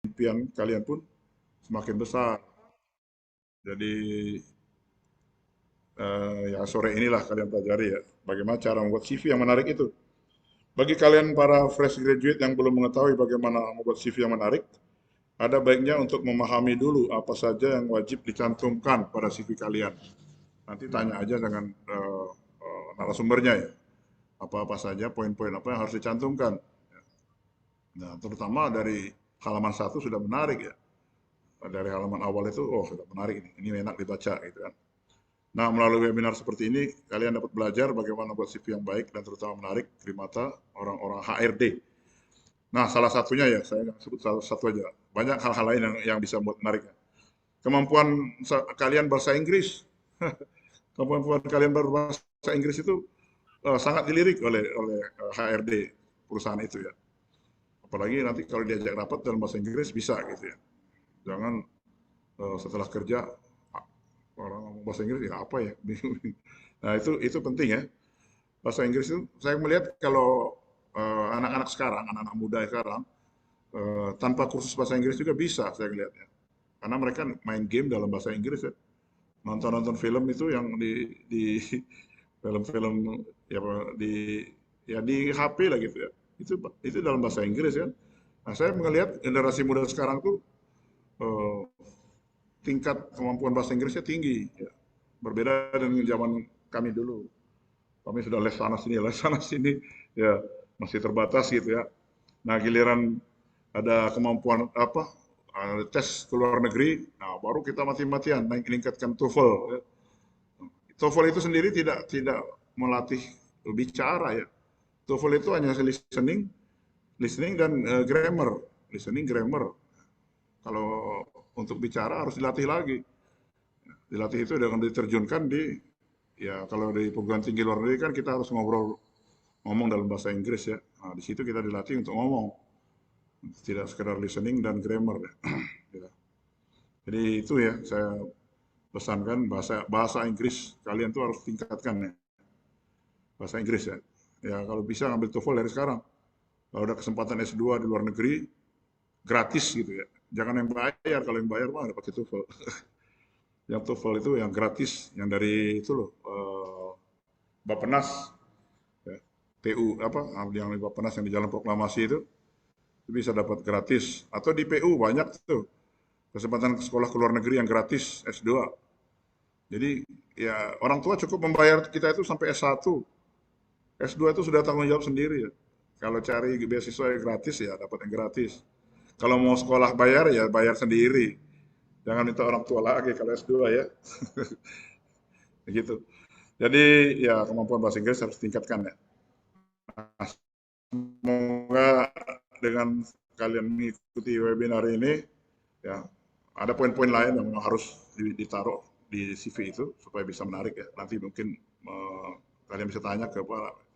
impian kalian pun semakin besar. Jadi ya sore inilah kalian pelajari ya bagaimana cara membuat CV yang menarik itu. Bagi kalian para fresh graduate yang belum mengetahui bagaimana membuat CV yang menarik, ada baiknya untuk memahami dulu apa saja yang wajib dicantumkan pada CV kalian. Nanti tanya aja dengan narasumbernya ya, apa-apa saja poin-poin apa yang harus dicantumkan. Nah, terutama dari halaman satu sudah menarik ya. Dari halaman awal itu, oh sudah menarik ini enak dibaca gitu kan. Nah, melalui webinar seperti ini, kalian dapat belajar bagaimana buat CV yang baik dan terutama menarik di mata orang-orang HRD. Nah, salah satunya ya, saya sebut salah satu aja. Banyak hal-hal lain yang bisa buat menarik. Kemampuan kalian bahasa Inggris, kemampuan kalian berbahasa Inggris itu sangat dilirik oleh HRD perusahaan itu ya. Apalagi nanti kalau diajak rapat dalam bahasa Inggris bisa gitu ya. Jangan setelah kerja orang ngomong bahasa Inggris ya apa ya. Nah itu penting ya. Bahasa Inggris itu saya melihat kalau anak-anak sekarang, anak-anak muda sekarang tanpa kursus bahasa Inggris juga bisa saya lihatnya. Karena mereka main game dalam bahasa Inggris ya. Nonton-nonton film itu yang di film-film ya di di HP lah gitu ya. Itu dalam bahasa Inggris kan. Nah, saya melihat generasi muda sekarang tuh eh, tingkat kemampuan bahasa Inggrisnya tinggi ya. Berbeda dengan zaman kami dulu. Kami sudah les sana sini ya masih terbatas gitu ya. Nah, giliran ada kemampuan apa tes ke luar negeri, nah baru kita mati-matian meningkatkan TOEFL. Ya. TOEFL itu sendiri tidak melatih bicara ya. TOEFL itu hanya listening dan grammar, listening grammar. Kalau untuk bicara harus dilatih lagi. Dilatih itu dengan diterjunkan di ya kalau di perguruan tinggi luar negeri kan kita harus ngomong dalam bahasa Inggris ya. Nah, di situ kita dilatih untuk ngomong, tidak sekedar listening dan grammar ya. Ya. Jadi itu ya saya pesankan bahasa bahasa Inggris kalian tuh harus tingkatkan ya. Bahasa Inggris ya. Ya kalau bisa ngambil TOEFL dari sekarang. Kalau ada kesempatan S2 di luar negeri, gratis gitu ya. Jangan yang bayar, kalau yang bayar mah ada pakai TOEFL. Yang TOEFL itu yang gratis, yang dari itu loh, Bappenas, ya. PU apa, yang di Bappenas yang di Jalan Proklamasi itu bisa dapat gratis. Atau di PU banyak tuh, kesempatan sekolah ke luar negeri yang gratis S2. Jadi ya orang tua cukup membayar kita itu sampai S1. S2 itu sudah tanggung jawab sendiri ya. Kalau cari beasiswa yang gratis ya dapat yang gratis. Kalau mau sekolah bayar ya bayar sendiri. Jangan minta orang tua lagi kalau S2 ya. Begitu. Jadi ya kemampuan bahasa Inggris harus tingkatkan ya. Semoga dengan kalian mengikuti webinar ini ya ada poin-poin lain yang harus ditaruh di CV itu supaya bisa menarik ya. Nanti mungkin kalian bisa tanya ke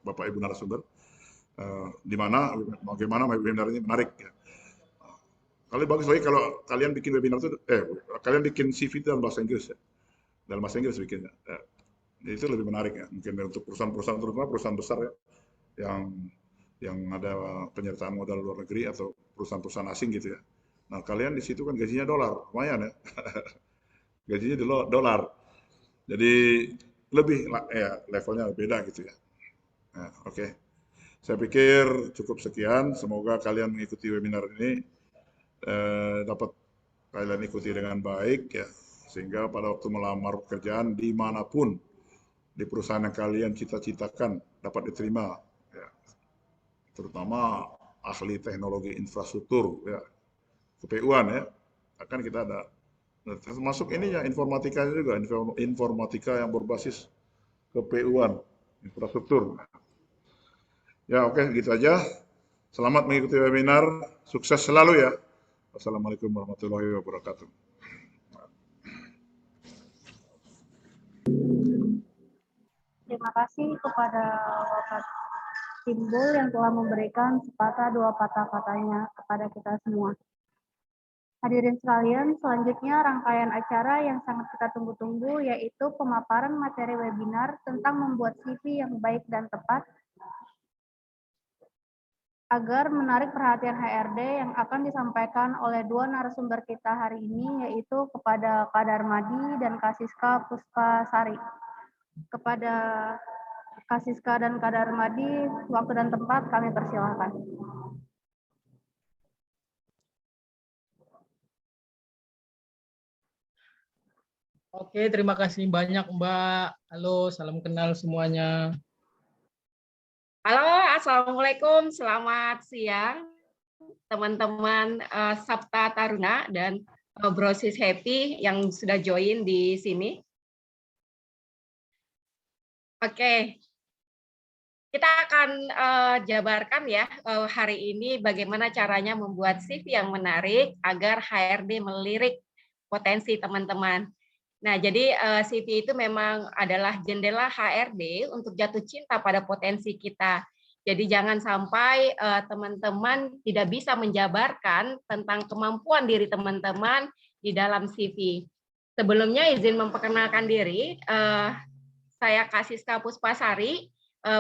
Bapak Ibu narasumber di mana bagaimana webinar ini menarik ya. Kalau bagus lagi kalau kalian bikin webinar itu kalian bikin CV itu dalam bahasa Inggris ya. Dalam bahasa Inggris bikinnya. Ya. Itu lebih menarik ya. Mungkin untuk perusahaan-perusahahaan terutama perusahaan besar ya yang ada penyertaan modal luar negeri atau perusahaan-perusahaan asing gitu ya. Nah, kalian di situ kan gajinya dolar, lumayan ya. Gajinya dolar. Jadi lebih ya levelnya beda gitu ya. Nah, oke. Okay. Saya pikir cukup sekian. Semoga kalian mengikuti webinar ini dapat kalian ikuti dengan baik ya. Sehingga pada waktu melamar pekerjaan dimanapun di perusahaan yang kalian cita-citakan dapat diterima. Ya. Terutama ahli teknologi infrastruktur ya. KPU-an ya. Akan kita ada termasuk ini ya informatika juga, informatika yang berbasis KPU-an, infrastruktur. Ya oke, gitu aja. Selamat mengikuti webinar, sukses selalu ya. Wassalamualaikum warahmatullahi wabarakatuh. Terima kasih kepada Bapak Timbul yang telah memberikan sepatah dua patah katanya kepada kita semua. Hadirin sekalian, selanjutnya rangkaian acara yang sangat kita tunggu-tunggu yaitu pemaparan materi webinar tentang membuat CV yang baik dan tepat agar menarik perhatian HRD yang akan disampaikan oleh dua narasumber kita hari ini, yaitu kepada Kak Darmadi dan Kak Siska Puspasari. Kepada Kak Siska dan Kak Darmadi, waktu dan tempat kami persilahkan. Oke, terima kasih banyak Mbak. Halo, salam kenal semuanya. Halo, Assalamualaikum, selamat siang teman-teman Sabta Taruna dan Brosis Happy yang sudah join di sini. Oke, kita akan jabarkan ya hari ini bagaimana caranya membuat CV yang menarik agar HRD melirik potensi teman-teman. Nah, jadi CV itu memang adalah jendela HRD untuk jatuh cinta pada potensi kita. Jadi jangan sampai teman-teman tidak bisa menjabarkan tentang kemampuan diri teman-teman di dalam CV. Sebelumnya izin memperkenalkan diri, saya Kak Siska Puspasari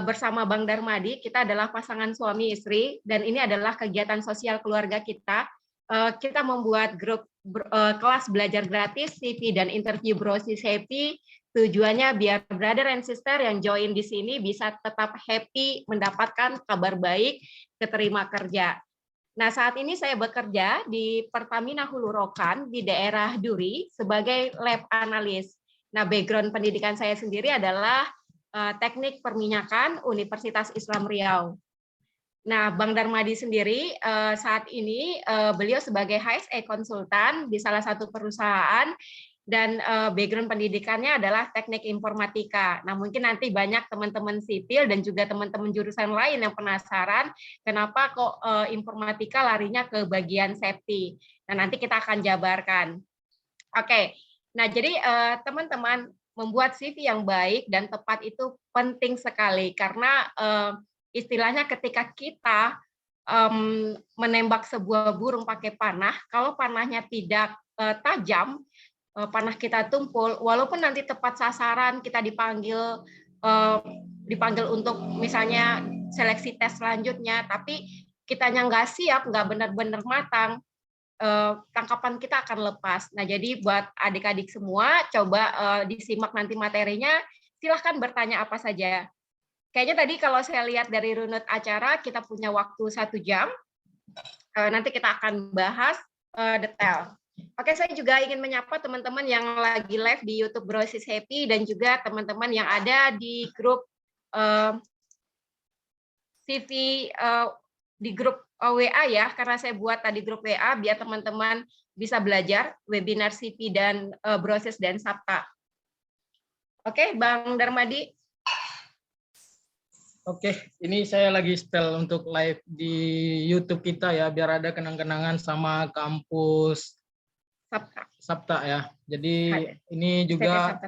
bersama Bang Darmadi. Kita adalah pasangan suami istri dan ini adalah kegiatan sosial keluarga kita. Kita membuat grup kelas belajar gratis CV dan interview Brosis Happy. Tujuannya biar brother and sister yang join di sini bisa tetap happy mendapatkan kabar baik keterima kerja. Nah, saat ini saya bekerja di Pertamina Hulu Rokan di daerah Duri sebagai lab analis. Nah, background pendidikan saya sendiri adalah teknik perminyakan Universitas Islam Riau. Nah, Bang Darmadi sendiri saat ini beliau sebagai HSE konsultan di salah satu perusahaan dan background pendidikannya adalah teknik informatika. Nah, mungkin nanti banyak teman-teman sipil dan juga teman-teman jurusan lain yang penasaran kenapa kok informatika larinya ke bagian safety. Nah, nanti kita akan jabarkan. Oke, nah jadi teman-teman membuat CV yang baik dan tepat itu penting sekali karena istilahnya ketika kita menembak sebuah burung pakai panah, kalau panahnya tidak tajam, panah kita tumpul, walaupun nanti tepat sasaran, kita dipanggil untuk misalnya seleksi tes selanjutnya, tapi kitanya nggak siap, nggak benar-benar matang, tangkapan kita akan lepas. Nah, jadi buat adik-adik semua, coba disimak nanti materinya, silahkan bertanya apa saja. Kayaknya tadi kalau saya lihat dari runut acara, kita punya waktu 1 jam. Nanti kita akan bahas detail. Oke, saya juga ingin menyapa teman-teman yang lagi live di YouTube Brosis Happy dan juga teman-teman yang ada di grup CV di grup WA ya, karena saya buat tadi grup WA biar teman-teman bisa belajar webinar CV dan Brosis dan Sabta. Oke, Bang Darmadi. Oke, ini saya lagi setel untuk live di YouTube kita ya, biar ada kenang-kenangan sama kampus Sabta ya. Jadi ini juga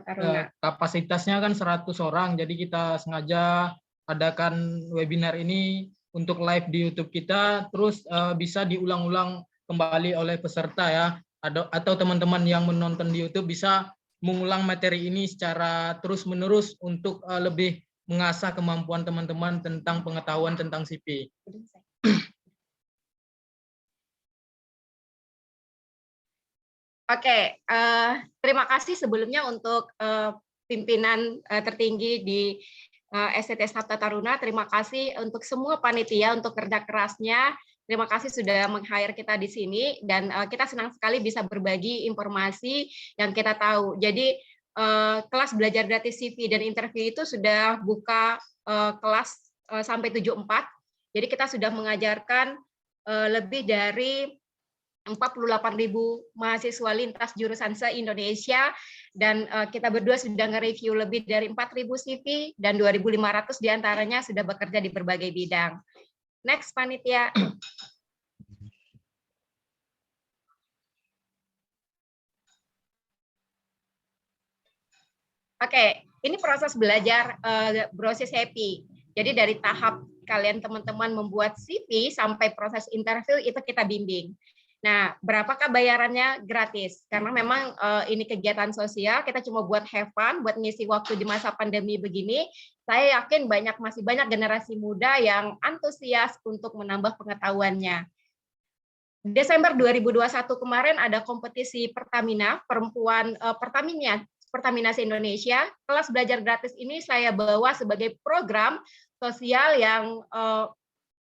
kapasitasnya kan 100 orang, jadi kita sengaja adakan webinar ini untuk live di YouTube kita, terus bisa diulang-ulang kembali oleh peserta ya, atau teman-teman yang menonton di YouTube bisa mengulang materi ini secara terus-menerus untuk lebih mengasah kemampuan teman-teman tentang pengetahuan tentang CV. Oke, terima kasih sebelumnya untuk pimpinan tertinggi di STT Sabta Taruna. Terima kasih untuk semua panitia untuk kerja kerasnya. Terima kasih sudah meng-hire kita di sini dan kita senang sekali bisa berbagi informasi yang kita tahu. Jadi kelas belajar gratis CV dan interview itu sudah buka kelas sampai 74. Jadi kita sudah mengajarkan lebih dari 48.000 mahasiswa lintas jurusan se-Indonesia dan kita berdua sudah nge-review lebih dari 4.000 CV dan 2.500 diantaranya sudah bekerja di berbagai bidang. Next, panitia. Oke, ini proses belajar Brosis Happy. Jadi dari tahap kalian teman-teman membuat CV sampai proses interview itu kita bimbing. Nah, berapakah bayarannya? Gratis. Karena memang ini kegiatan sosial, kita cuma buat have fun, buat ngisi waktu di masa pandemi begini. Saya yakin masih banyak generasi muda yang antusias untuk menambah pengetahuannya. Desember 2021 kemarin ada kompetisi Pertamina, Pertamina Indonesia. Kelas belajar gratis ini saya bawa sebagai program sosial yang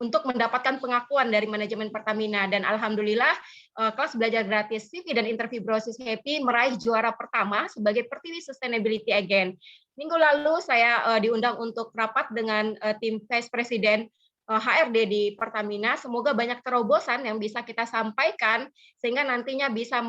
untuk mendapatkan pengakuan dari manajemen Pertamina, dan alhamdulillah kelas belajar gratis CV dan interview Brosis Happy meraih juara pertama sebagai Pertiwi Sustainability Again. Minggu lalu saya diundang untuk rapat dengan tim Vice President HRD di Pertamina. Semoga banyak terobosan yang bisa kita sampaikan sehingga nantinya bisa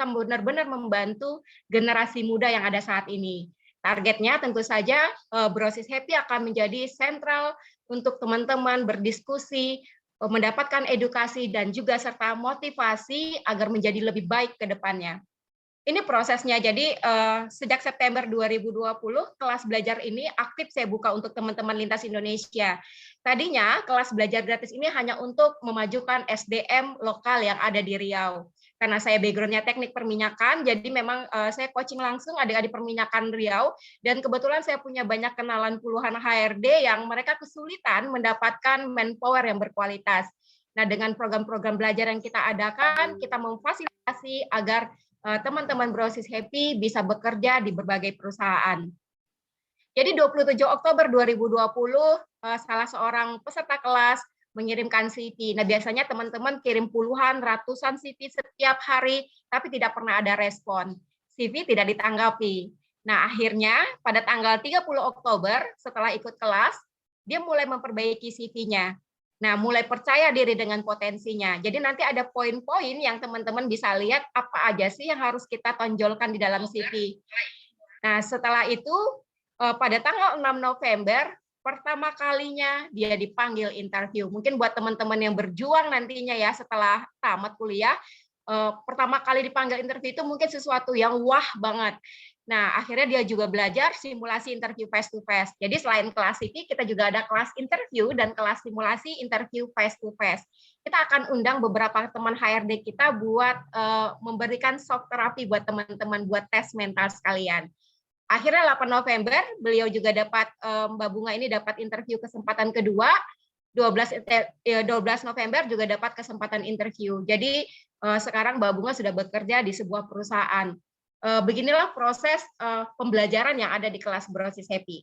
benar-benar membantu generasi muda yang ada saat ini. Targetnya tentu saja Brosis Happy akan menjadi sentral untuk teman-teman berdiskusi, mendapatkan edukasi, dan juga serta motivasi agar menjadi lebih baik ke depannya. Ini prosesnya, jadi sejak September 2020, kelas belajar ini aktif saya buka untuk teman-teman lintas Indonesia. Tadinya kelas belajar gratis ini hanya untuk memajukan SDM lokal yang ada di Riau. Karena saya background-nya teknik perminyakan, jadi memang saya coaching langsung adik-adik perminyakan Riau, dan kebetulan saya punya banyak kenalan puluhan HRD yang mereka kesulitan mendapatkan manpower yang berkualitas. Nah, dengan program-program belajar yang kita adakan, kita memfasilitasi agar teman-teman Brosis Happy bisa bekerja di berbagai perusahaan. Jadi 27 Oktober 2020, salah seorang peserta kelas mengirimkan CV. Nah, biasanya teman-teman kirim puluhan, ratusan CV setiap hari, tapi tidak pernah ada respon. CV tidak ditanggapi. Nah, akhirnya pada tanggal 30 Oktober, setelah ikut kelas, dia mulai memperbaiki CV-nya. Nah, mulai percaya diri dengan potensinya. Jadi nanti ada poin-poin yang teman-teman bisa lihat apa aja sih yang harus kita tonjolkan di dalam CV. Nah, setelah itu, pada tanggal 6 November, pertama kalinya dia dipanggil interview. Mungkin buat teman-teman yang berjuang nantinya ya setelah tamat kuliah, pertama kali dipanggil interview itu mungkin sesuatu yang wah banget. Nah, akhirnya dia juga belajar simulasi interview face to face. Jadi selain kelas CV, kita juga ada kelas interview dan kelas simulasi interview face to face. Kita akan undang beberapa teman HRD kita buat memberikan shock therapy buat teman-teman, buat tes mental sekalian. Akhirnya 8 November, beliau juga dapat, Mbak Bunga ini dapat interview kesempatan kedua, 12 November juga dapat kesempatan interview. Jadi sekarang Mbak Bunga sudah bekerja di sebuah perusahaan. Beginilah proses pembelajaran yang ada di kelas Brosis Happy.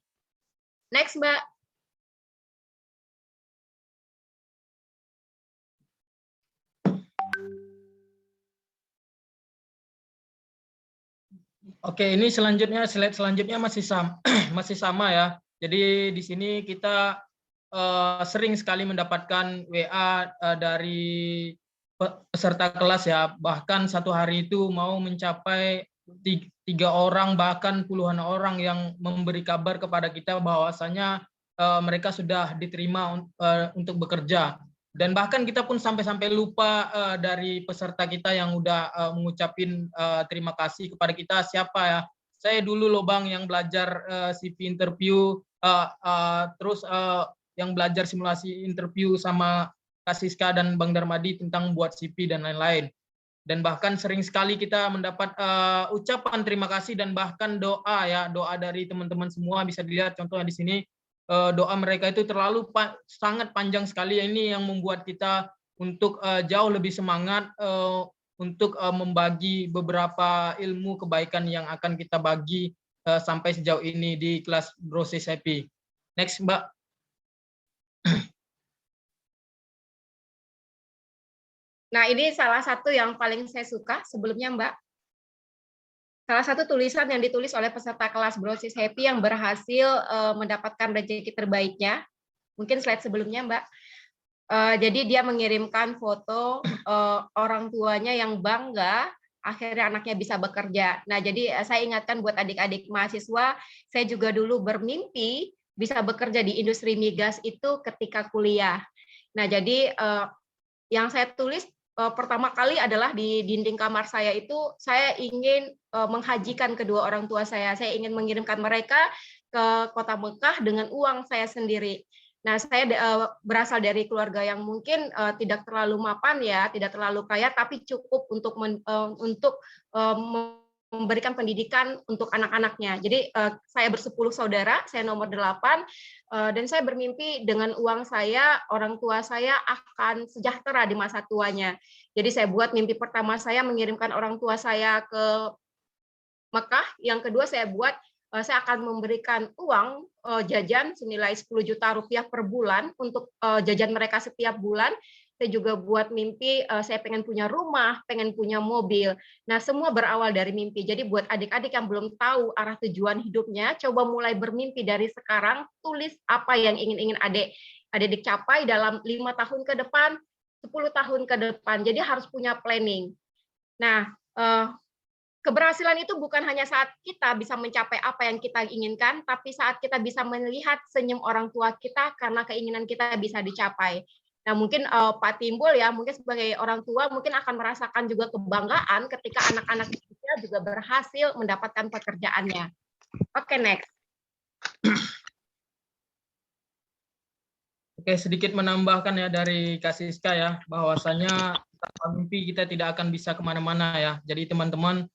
Next, Mbak. Oke, ini slide selanjutnya masih sama ya. Jadi di sini kita sering sekali mendapatkan WA dari peserta kelas ya. Bahkan satu hari itu mau mencapai 3 orang bahkan puluhan orang yang memberi kabar kepada kita bahwasanya mereka sudah diterima untuk bekerja. Dan bahkan kita pun sampai lupa dari peserta kita yang udah mengucapin terima kasih kepada kita siapa ya. Saya dulu loh Bang yang belajar CV interview, terus yang belajar simulasi interview sama Kak Siska dan Bang Darmadi tentang buat CV dan lain-lain. Dan bahkan sering sekali kita mendapat ucapan terima kasih dan bahkan doa ya, doa dari teman-teman semua bisa dilihat contohnya di sini. Doa mereka itu sangat panjang sekali. Ini yang membuat kita untuk jauh lebih semangat untuk membagi beberapa ilmu kebaikan yang akan kita bagi sampai sejauh ini di kelas Brosis Happy. Next, Mbak. Nah, ini salah satu yang paling saya suka sebelumnya, Mbak. Salah satu tulisan yang ditulis oleh peserta kelas Brosis Happy yang berhasil mendapatkan rezeki terbaiknya. Mungkin slide sebelumnya, Mbak. Jadi dia mengirimkan foto orang tuanya yang bangga akhirnya anaknya bisa bekerja. Nah, jadi saya ingatkan buat adik-adik mahasiswa, saya juga dulu bermimpi bisa bekerja di industri migas itu ketika kuliah. Nah, jadi yang saya tulis pertama kali adalah di dinding kamar saya itu saya ingin menghajikan kedua orang tua saya. Saya ingin mengirimkan mereka ke kota Mekah dengan uang saya sendiri. Nah, saya berasal dari keluarga yang mungkin tidak terlalu mapan ya, tidak terlalu kaya, tapi cukup untuk memberikan pendidikan untuk anak-anaknya. Jadi saya bersepuluh saudara, saya nomor 8, dan saya bermimpi dengan uang saya, orang tua saya akan sejahtera di masa tuanya. Jadi saya buat mimpi pertama saya mengirimkan orang tua saya ke Mekah, yang kedua saya buat saya akan memberikan uang jajan senilai 10 juta rupiah per bulan untuk jajan mereka setiap bulan. Saya juga buat mimpi saya pengen punya rumah, pengen punya mobil. Nah, semua berawal dari mimpi. Jadi buat adik-adik yang belum tahu arah tujuan hidupnya, coba mulai bermimpi dari sekarang, tulis apa yang ingin adik capai dalam 5 tahun ke depan, 10 tahun ke depan. Jadi harus punya planning. Nah, keberhasilan itu bukan hanya saat kita bisa mencapai apa yang kita inginkan, tapi saat kita bisa melihat senyum orang tua kita karena keinginan kita bisa dicapai. Nah, mungkin Pak Timbul ya, mungkin sebagai orang tua mungkin akan merasakan juga kebanggaan ketika anak-anak kita juga berhasil mendapatkan pekerjaannya. Oke, next. Oke, sedikit menambahkan ya dari Kak Siska ya, bahwasanya tanpa mimpi kita tidak akan bisa kemana-mana ya. Jadi teman-teman,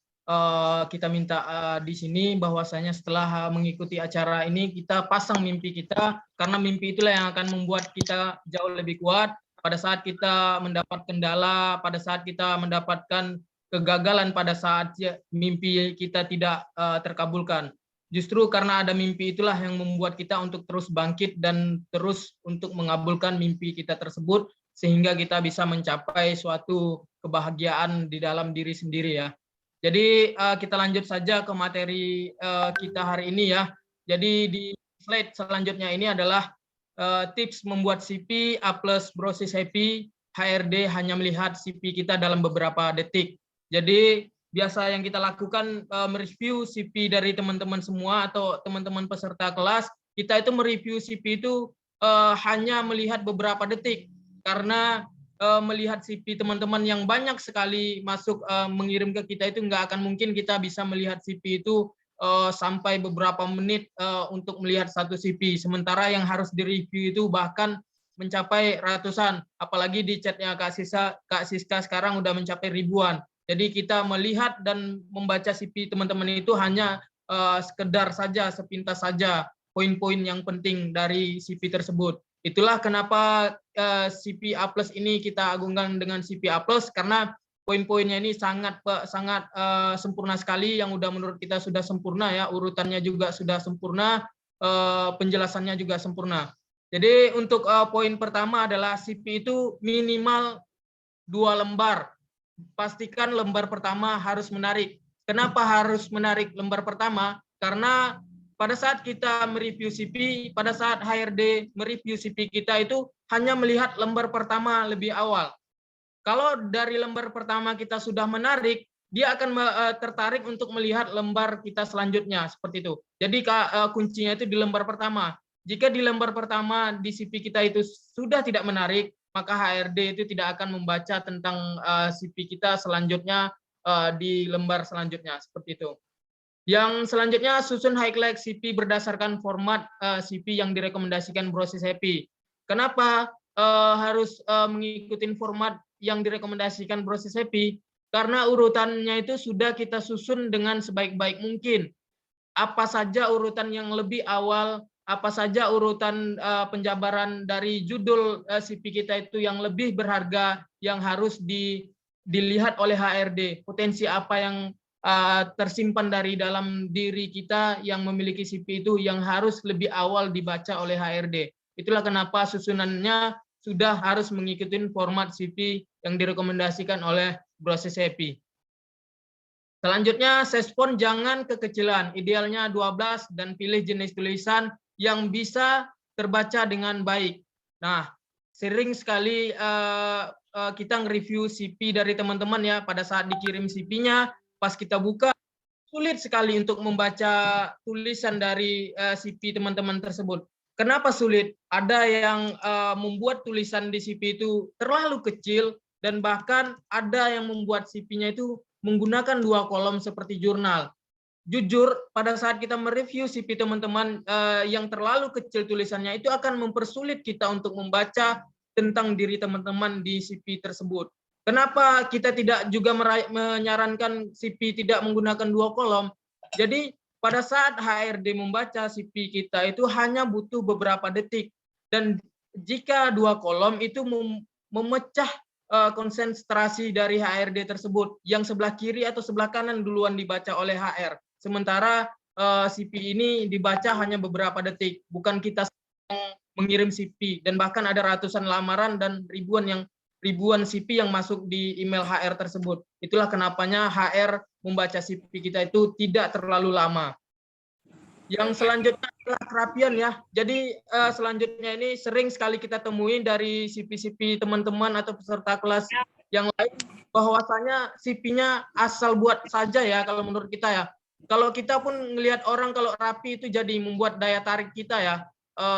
kita minta di sini bahwasanya setelah mengikuti acara ini kita pasang mimpi kita, karena mimpi itulah yang akan membuat kita jauh lebih kuat pada saat kita mendapat kendala, pada saat kita mendapatkan kegagalan, pada saat mimpi kita tidak terkabulkan. Justru karena ada mimpi itulah yang membuat kita untuk terus bangkit dan terus untuk mengabulkan mimpi kita tersebut, sehingga kita bisa mencapai suatu kebahagiaan di dalam diri sendiri ya. Jadi kita lanjut saja ke materi kita hari ini ya. Jadi di slide selanjutnya ini adalah tips membuat CV A+ Brosis Happy. HRD hanya melihat CV kita dalam beberapa detik. Jadi biasa yang kita lakukan mereview CV dari teman-teman semua atau teman-teman peserta kelas, kita itu mereview CV itu hanya melihat beberapa detik, karena melihat CV teman-teman yang banyak sekali masuk mengirim ke kita itu nggak akan mungkin kita bisa melihat CV itu sampai beberapa menit untuk melihat satu CV. Sementara yang harus direview itu bahkan mencapai ratusan, apalagi di chatnya Kak Siska sekarang udah mencapai ribuan. Jadi kita melihat dan membaca CV teman-teman itu hanya sekedar saja, sepintas saja poin-poin yang penting dari CV tersebut. Itulah kenapa CV A+ ini kita agungkan dengan CV A+, karena poin-poinnya ini sangat sempurna sekali, yang udah menurut kita sudah sempurna ya, urutannya juga sudah sempurna, penjelasannya juga sempurna. Jadi untuk poin pertama adalah CV itu minimal 2 lembar. Pastikan lembar pertama harus menarik. Kenapa harus menarik lembar pertama? Karena pada saat kita mereview CV, pada saat HRD mereview CV kita itu hanya melihat lembar pertama lebih awal. Kalau dari lembar pertama kita sudah menarik, dia akan tertarik untuk melihat lembar kita selanjutnya, seperti itu. Jadi kuncinya itu di lembar pertama. Jika di lembar pertama di CV kita itu sudah tidak menarik, maka HRD itu tidak akan membaca tentang CV kita selanjutnya di lembar selanjutnya, seperti itu. Yang selanjutnya, susun highlight CV berdasarkan format CV yang direkomendasikan Brosis Happy. Kenapa harus mengikuti format yang direkomendasikan Brosis Happy? Karena urutannya itu sudah kita susun dengan sebaik-baik mungkin. Apa saja urutan yang lebih awal, apa saja urutan penjabaran dari judul CV kita itu yang lebih berharga, yang harus dilihat oleh HRD. Potensi apa yang tersimpan dari dalam diri kita yang memiliki CV itu yang harus lebih awal dibaca oleh HRD. Itulah kenapa susunannya sudah harus mengikuti format CV yang direkomendasikan oleh Brosis Happy. Selanjutnya, sespon jangan kekecilan, idealnya 12, dan pilih jenis tulisan yang bisa terbaca dengan baik. Nah, sering sekali kita nge-review CV dari teman-teman ya, pada saat dikirim CV-nya, pas kita buka, sulit sekali untuk membaca tulisan dari CV teman-teman tersebut. Kenapa sulit? Ada yang membuat tulisan di CV itu terlalu kecil, dan bahkan ada yang membuat CV-nya itu menggunakan 2 kolom seperti jurnal. jujur pada saat kita mereview CV teman-teman yang terlalu kecil tulisannya itu akan mempersulit kita untuk membaca tentang diri teman-teman di CV tersebut. Kenapa kita tidak juga menyarankan CV tidak menggunakan 2 kolom? Jadi pada saat HRD membaca CV kita itu hanya butuh beberapa detik, dan jika 2 kolom itu memecah konsentrasi dari HRD tersebut, yang sebelah kiri atau sebelah kanan duluan dibaca oleh HR, sementara CV ini dibaca hanya beberapa detik, bukan kita mengirim CV, dan bahkan ada ratusan lamaran dan ribuan CV yang masuk di email HR tersebut. Itulah kenapanya HR membaca CV kita itu tidak terlalu lama. Yang selanjutnya adalah kerapian ya. Jadi selanjutnya ini sering sekali kita temui dari CV-CV teman-teman atau peserta kelas yang lain, bahwasanya CV-nya asal buat saja ya kalau menurut kita ya. Kalau kita pun melihat orang kalau rapi itu jadi membuat daya tarik kita ya,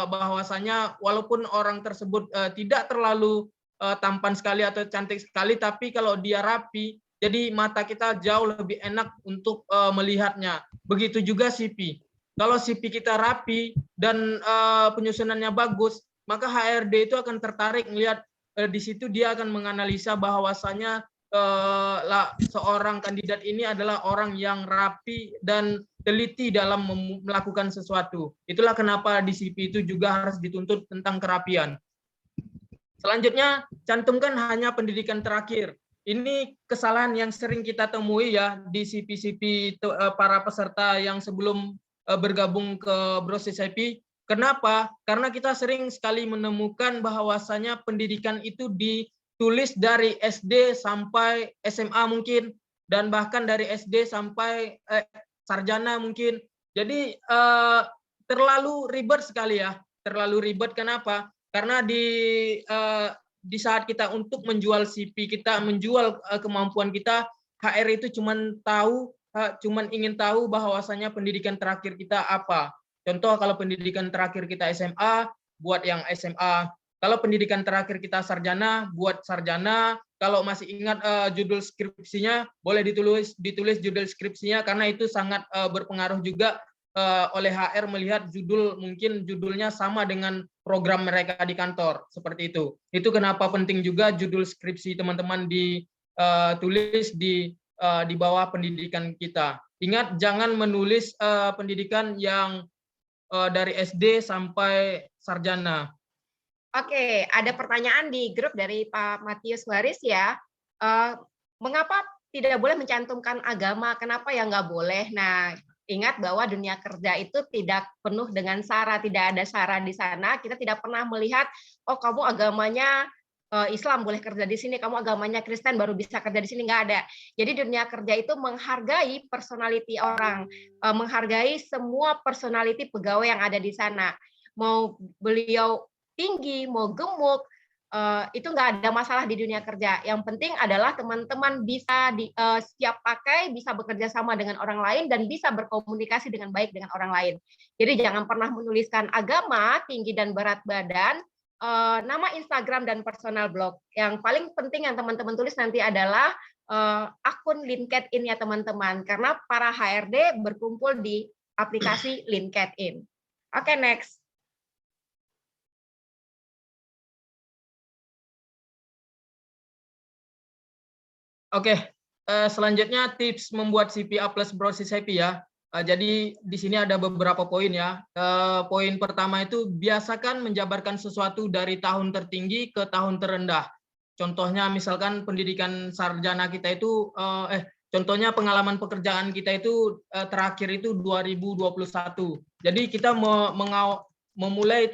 bahwasanya walaupun orang tersebut tidak terlalu tampan sekali atau cantik sekali, tapi kalau dia rapi, jadi mata kita jauh lebih enak untuk melihatnya. Begitu juga CV. Kalau CV kita rapi dan penyusunannya bagus, maka HRD itu akan tertarik melihat di situ, dia akan menganalisa bahwasanya seorang kandidat ini adalah orang yang rapi dan teliti dalam melakukan sesuatu. Itulah kenapa di CV itu juga harus dituntut tentang kerapian. Selanjutnya, cantumkan hanya pendidikan terakhir. Ini kesalahan yang sering kita temui ya di CV-CV para peserta yang sebelum bergabung ke Brosis IP. Kenapa? Karena kita sering sekali menemukan bahwasanya pendidikan itu ditulis dari SD sampai SMA mungkin, dan bahkan dari SD sampai sarjana mungkin. Jadi terlalu ribet sekali ya, terlalu ribet. Kenapa? Karena di saat kita untuk menjual CV kita, menjual kemampuan kita, HR itu cuman ingin tahu bahwasanya pendidikan terakhir kita apa. Contoh kalau pendidikan terakhir kita SMA, buat yang SMA. Kalau pendidikan terakhir kita sarjana, buat sarjana. Kalau masih ingat judul skripsinya, boleh ditulis judul skripsinya, karena itu sangat berpengaruh juga oleh HR melihat mungkin judulnya sama dengan program mereka di kantor, seperti itu. Itu kenapa penting juga judul skripsi teman-teman ditulis di bawah pendidikan kita. Ingat, jangan menulis pendidikan yang dari SD sampai sarjana. Oke, ada pertanyaan di grup dari Pak Matius Waris ya. Mengapa tidak boleh mencantumkan agama? Kenapa ya nggak boleh? Nah, ingat bahwa dunia kerja itu tidak penuh dengan sara, tidak ada sara di sana. Kita tidak pernah melihat, oh kamu agamanya Islam boleh kerja di sini, kamu agamanya Kristen baru bisa kerja di sini, nggak ada. Jadi dunia kerja itu menghargai personality orang, menghargai semua personality pegawai yang ada di sana. Mau beliau tinggi, mau gemuk, itu nggak ada masalah di dunia kerja. Yang penting adalah teman-teman bisa siap pakai, bisa bekerja sama dengan orang lain, dan bisa berkomunikasi dengan baik dengan orang lain. Jadi jangan pernah menuliskan agama, tinggi dan berat badan, nama Instagram dan personal blog. Yang paling penting yang teman-teman tulis nanti adalah akun LinkedIn ya teman-teman, karena para HRD berkumpul di aplikasi LinkedIn. Oke, next. Oke, selanjutnya tips membuat CV A+ Brosis IP ya. Jadi di sini ada beberapa poin ya. Poin pertama itu biasakan menjabarkan sesuatu dari tahun tertinggi ke tahun terendah. Contohnya misalkan pendidikan sarjana kita itu, contohnya pengalaman pekerjaan kita itu terakhir itu 2021. Jadi kita memulai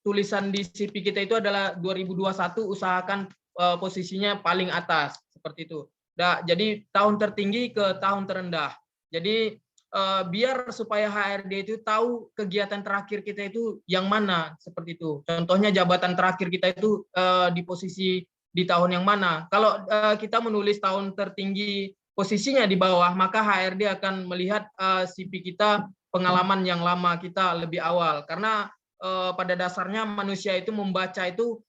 tulisan di CV kita itu adalah 2021, usahakan posisinya paling atas, seperti itu. Nah, jadi tahun tertinggi ke tahun terendah. Jadi biar supaya HRD itu tahu kegiatan terakhir kita itu yang mana, seperti itu. Contohnya jabatan terakhir kita itu di posisi di tahun yang mana. Kalau kita menulis tahun tertinggi posisinya di bawah, maka HRD akan melihat CV kita, pengalaman yang lama kita lebih awal. Karena pada dasarnya manusia itu membaca itu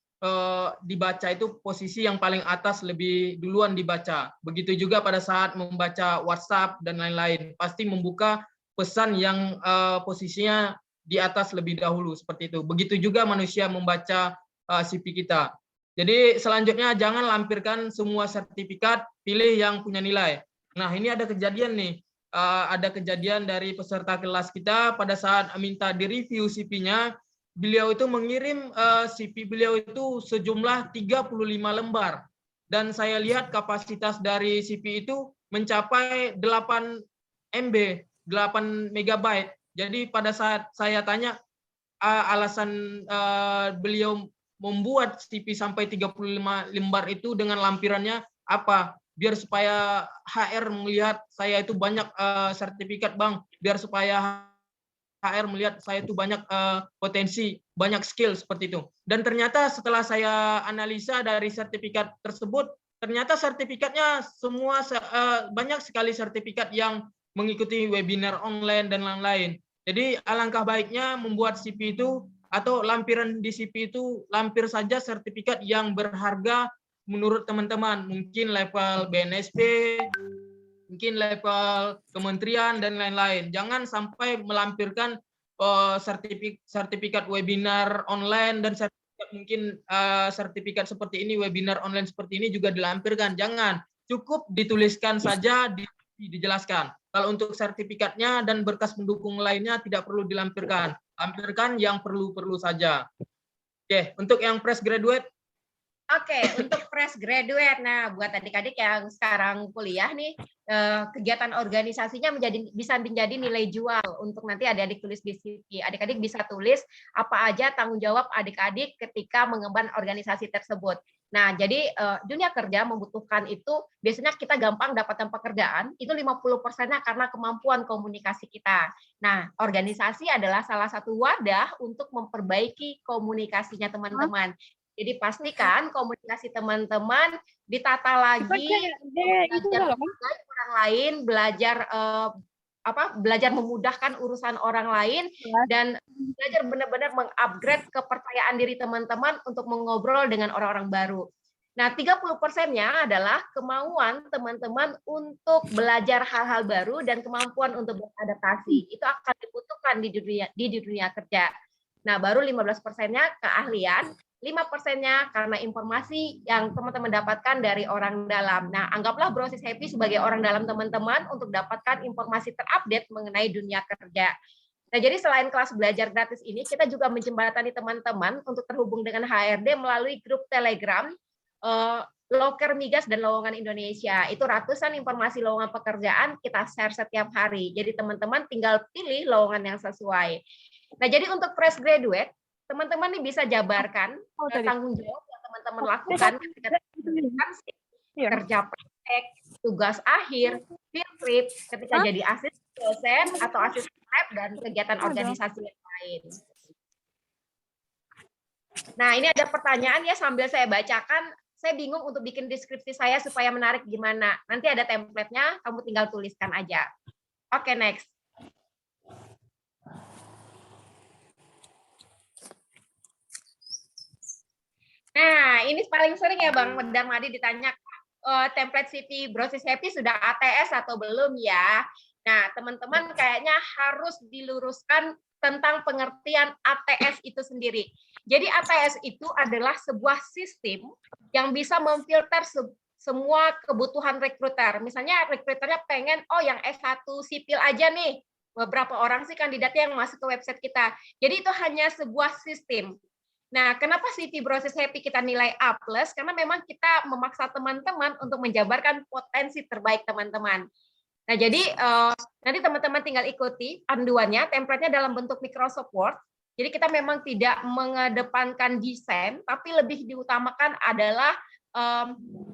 dibaca itu posisi yang paling atas lebih duluan dibaca. Begitu juga pada saat membaca WhatsApp dan lain-lain, pasti membuka pesan yang posisinya di atas lebih dahulu seperti itu. Begitu juga manusia membaca CV kita. Jadi selanjutnya jangan lampirkan semua sertifikat, pilih yang punya nilai. Nah, ini ada kejadian nih. Ada kejadian dari peserta kelas kita pada saat minta direview CV-nya, beliau itu mengirim CV beliau itu sejumlah 35 lembar. Dan saya lihat kapasitas dari CV itu mencapai 8 MB, 8 megabyte. Jadi pada saat saya tanya alasan beliau membuat CV sampai 35 lembar itu dengan lampirannya apa? Biar supaya HR melihat saya itu banyak sertifikat, Bang. Biar supaya HR melihat saya itu banyak potensi, banyak skill seperti itu. Dan ternyata setelah saya analisa dari sertifikat tersebut, ternyata sertifikatnya semua banyak sekali sertifikat yang mengikuti webinar online dan lain-lain. Jadi alangkah baiknya membuat CV itu atau lampiran di CV itu lampir saja sertifikat yang berharga menurut teman-teman, mungkin level BNSP, mungkin level kementerian dan lain-lain. Jangan sampai melampirkan sertifikat webinar online dan sertifikat mungkin sertifikat seperti ini, webinar online seperti ini juga dilampirkan. Jangan, cukup dituliskan saja, dijelaskan. Kalau untuk sertifikatnya dan berkas pendukung lainnya tidak perlu dilampirkan. Lampirkan yang perlu-perlu saja. Oke, untuk yang fresh graduate. Oke, untuk fresh graduate, nah buat adik-adik yang sekarang kuliah nih, kegiatan organisasinya bisa menjadi nilai jual untuk nanti adik-adik tulis di CV. Adik-adik bisa tulis apa aja tanggung jawab adik-adik ketika mengemban organisasi tersebut. Nah, jadi dunia kerja membutuhkan itu, biasanya kita gampang dapatkan pekerjaan, itu 50%-nya karena kemampuan komunikasi kita. Nah, organisasi adalah salah satu wadah untuk memperbaiki komunikasinya teman-teman. Jadi pastikan komunikasi teman-teman ditata lagi, belajar orang lain, belajar memudahkan urusan orang lain, dan belajar benar-benar mengupgrade kepercayaan diri teman-teman untuk mengobrol dengan orang-orang baru. Nah, 30%-nya adalah kemauan teman-teman untuk belajar hal-hal baru dan kemampuan untuk beradaptasi. Itu akan dibutuhkan di dunia kerja. Nah, baru 15%-nya keahlian, 5%-nya karena informasi yang teman-teman dapatkan dari orang dalam. Nah, anggaplah Brosis Happy sebagai orang dalam teman-teman untuk dapatkan informasi terupdate mengenai dunia kerja. Nah, jadi selain kelas belajar gratis ini, kita juga menjembatani teman-teman untuk terhubung dengan HRD melalui grup Telegram, Loker Migas dan Lowongan Indonesia. Itu ratusan informasi lowongan pekerjaan kita share setiap hari. Jadi teman-teman tinggal pilih lowongan yang sesuai. Nah, jadi untuk fresh graduate, teman-teman nih bisa jabarkan tanggung jawab yang teman-teman lakukan ketika kerja praktek, tugas akhir, field trip, ketika jadi asisten dosen atau asisten lab dan kegiatan organisasi yang lain. Nah, ini ada pertanyaan ya sambil saya bacakan. Saya bingung untuk bikin deskripsi saya supaya menarik gimana. Nanti ada template-nya, kamu tinggal tuliskan aja. Oke, next. Nah, ini paling sering ya Bang Darmadi ditanya, template CV Brosis Happy sudah ATS atau belum ya? Nah, teman-teman kayaknya harus diluruskan tentang pengertian ATS itu sendiri. Jadi ATS itu adalah sebuah sistem yang bisa memfilter semua kebutuhan rekruter. Misalnya rekruternya pengen, yang S1 sipil aja nih. Beberapa orang sih kandidatnya yang masuk ke website kita. Jadi itu hanya sebuah sistem. Nah, kenapa CV Brosis Happy kita nilai A+? Karena memang kita memaksa teman-teman untuk menjabarkan potensi terbaik teman-teman. Nah, jadi nanti teman-teman tinggal ikuti panduannya, template-nya dalam bentuk Microsoft Word. Jadi kita memang tidak mengedepankan desain, tapi lebih diutamakan adalah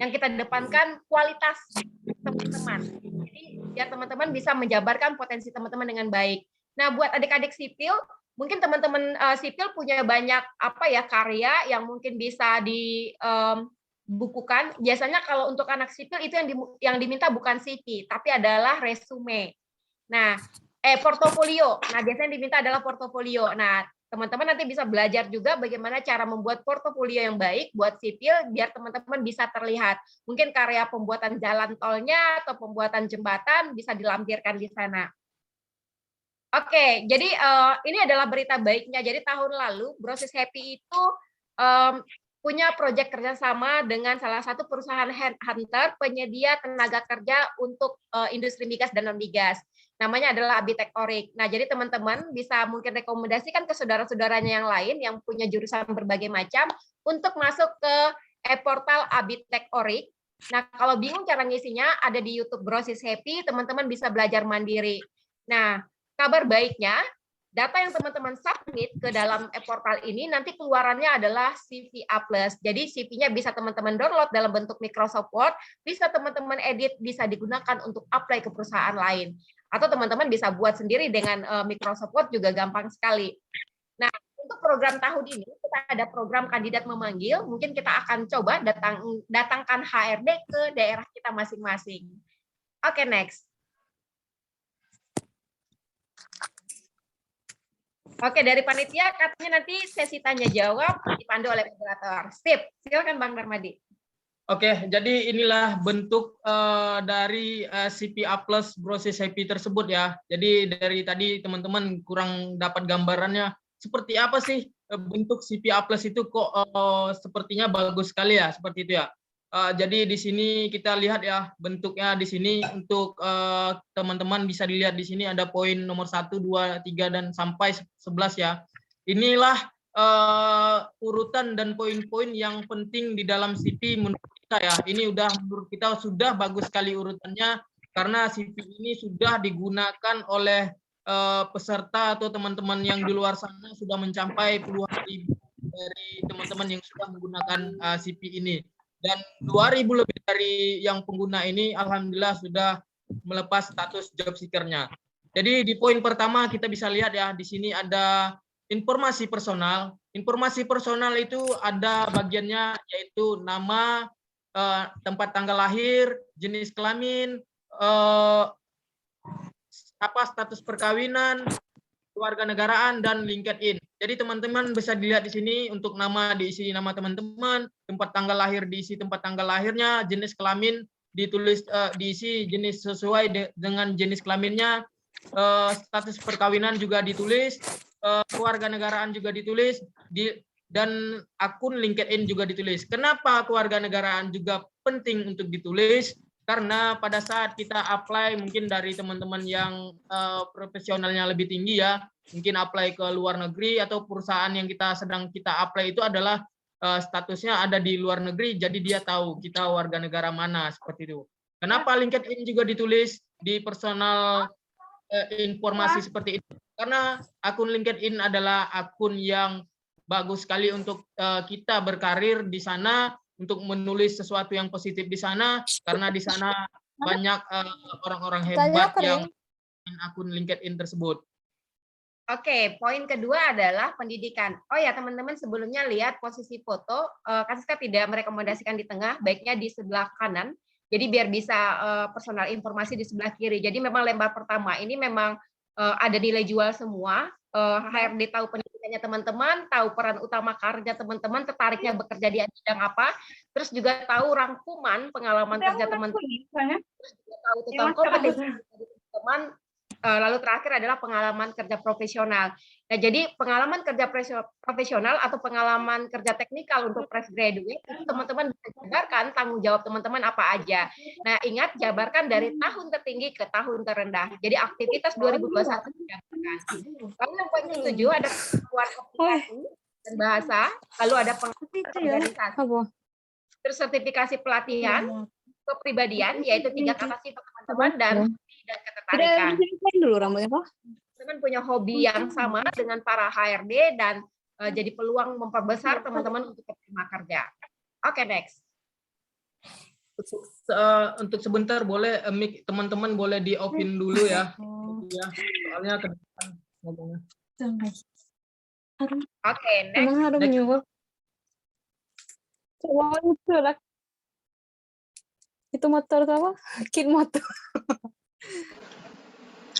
yang kita depankan kualitas teman-teman. Jadi biar teman-teman bisa menjabarkan potensi teman-teman dengan baik. Nah, buat adik-adik sipil, mungkin teman-teman sipil punya banyak karya yang mungkin bisa dibukukan. Biasanya kalau untuk anak sipil itu yang diminta bukan CV, tapi adalah resume. Nah, portofolio. Nah, biasanya diminta adalah portofolio. Nah, Teman-teman nanti bisa belajar juga bagaimana cara membuat portofolio yang baik buat sipil biar teman-teman bisa terlihat. Mungkin karya pembuatan jalan tolnya atau pembuatan jembatan bisa dilampirkan di sana. Oke, jadi ini adalah berita baiknya. Jadi tahun lalu Brosis Happy itu punya proyek kerjasama dengan salah satu perusahaan headhunter penyedia tenaga kerja untuk industri migas dan non-migas. Namanya adalah Abitek Orik. Nah, jadi teman-teman bisa mungkin rekomendasikan ke saudara-saudaranya yang lain yang punya jurusan berbagai macam untuk masuk ke portal Abitek Orik. Nah, kalau bingung cara ngisinya, ada di YouTube Brosis Happy, teman-teman bisa belajar mandiri. Nah, kabar baiknya, data yang teman-teman submit ke dalam portal ini nanti keluarannya adalah CV A+. Jadi CV-nya bisa teman-teman download dalam bentuk Microsoft Word, bisa teman-teman edit, bisa digunakan untuk apply ke perusahaan lain. Atau teman-teman bisa buat sendiri dengan Microsoft Word juga gampang sekali. Nah, untuk program tahun ini kita ada program kandidat memanggil, mungkin kita akan coba datangkan HRD ke daerah kita masing-masing. Oke, next. Oke, dari panitia katanya nanti sesi tanya jawab dipandu oleh moderator. Sip, silakan Bang Darmadi. Oke, jadi inilah bentuk dari CPA Plus Brosis Happy tersebut ya. Jadi dari tadi teman-teman kurang dapat gambarannya seperti apa sih bentuk CPA Plus itu kok sepertinya bagus sekali ya, seperti itu ya. Jadi di sini kita lihat ya bentuknya di sini untuk teman-teman bisa dilihat di sini ada poin nomor 1, 2, 3 dan sampai 11 ya. Inilah urutan dan poin-poin yang penting di dalam CV menurut kita ya. Ini udah menurut kita sudah bagus sekali urutannya karena CV ini sudah digunakan oleh peserta atau teman-teman yang di luar sana sudah mencapai puluhan ribu dari teman-teman yang sudah menggunakan CV ini. Dan 2.000 lebih dari yang pengguna ini alhamdulillah sudah melepas status job seeker-nya. Jadi di poin pertama kita bisa lihat ya di sini ada informasi personal. Informasi personal itu ada bagiannya yaitu nama, tempat tanggal lahir, jenis kelamin, apa status perkawinan, kewarganegaraan dan LinkedIn. Jadi teman-teman bisa dilihat di sini untuk nama diisi nama teman-teman, tempat tanggal lahir diisi tempat tanggal lahirnya, jenis kelamin ditulis diisi jenis sesuai dengan jenis kelaminnya, status perkawinan juga ditulis, kewarganegaraan juga ditulis, dan akun LinkedIn juga ditulis. Kenapa kewarganegaraan juga penting untuk ditulis? Karena pada saat kita apply mungkin dari teman-teman yang profesionalnya lebih tinggi ya, mungkin apply ke luar negeri atau perusahaan yang sedang kita apply itu adalah statusnya ada di luar negeri, jadi dia tahu kita warga negara mana seperti itu. Kenapa LinkedIn juga ditulis di personal informasi seperti itu? Karena akun LinkedIn adalah akun yang bagus sekali untuk kita berkarir di sana, untuk menulis sesuatu yang positif di sana, karena di sana banyak orang-orang hebat yang akun LinkedIn tersebut. Oke, poin kedua adalah pendidikan. Oh ya, teman-teman sebelumnya lihat posisi foto, Kasiska tidak merekomendasikan di tengah, baiknya di sebelah kanan. Jadi biar bisa personal informasi di sebelah kiri. Jadi memang lembar pertama ini memang ada nilai jual semua. HRD tahu pendidikannya teman-teman, tahu peran utama kerja teman-teman, tertariknya bekerja di bidang apa, terus juga tahu rangkuman pengalaman kerja teman-teman, terus juga tahu tentang kompetensi teman-teman, lalu terakhir adalah pengalaman kerja profesional. Nah, jadi pengalaman kerja profesional atau pengalaman kerja teknikal untuk fresh graduate itu teman-teman bisa jabarkan tanggung jawab teman-teman apa aja. Nah, ingat jabarkan dari tahun tertinggi ke tahun terendah. Jadi aktivitas 2021 dijabarkan. Lalu yang poin ke-7 ada keluar aplikasi dan bahasa, lalu ada pengorganisasi, terus sertifikasi pelatihan, kepribadian, yaitu 3 kata sifat teman-teman dan ketertarikan. Teman punya hobi yang sama dengan para HRD dan jadi peluang memperbesar teman-teman untuk terima kerja. Oke, next. Untuk sebentar boleh teman-teman boleh di off-in dulu ya. Ya, soalnya ke depan ngomongnya. Oke, next. Itu motor apa? Kit motor.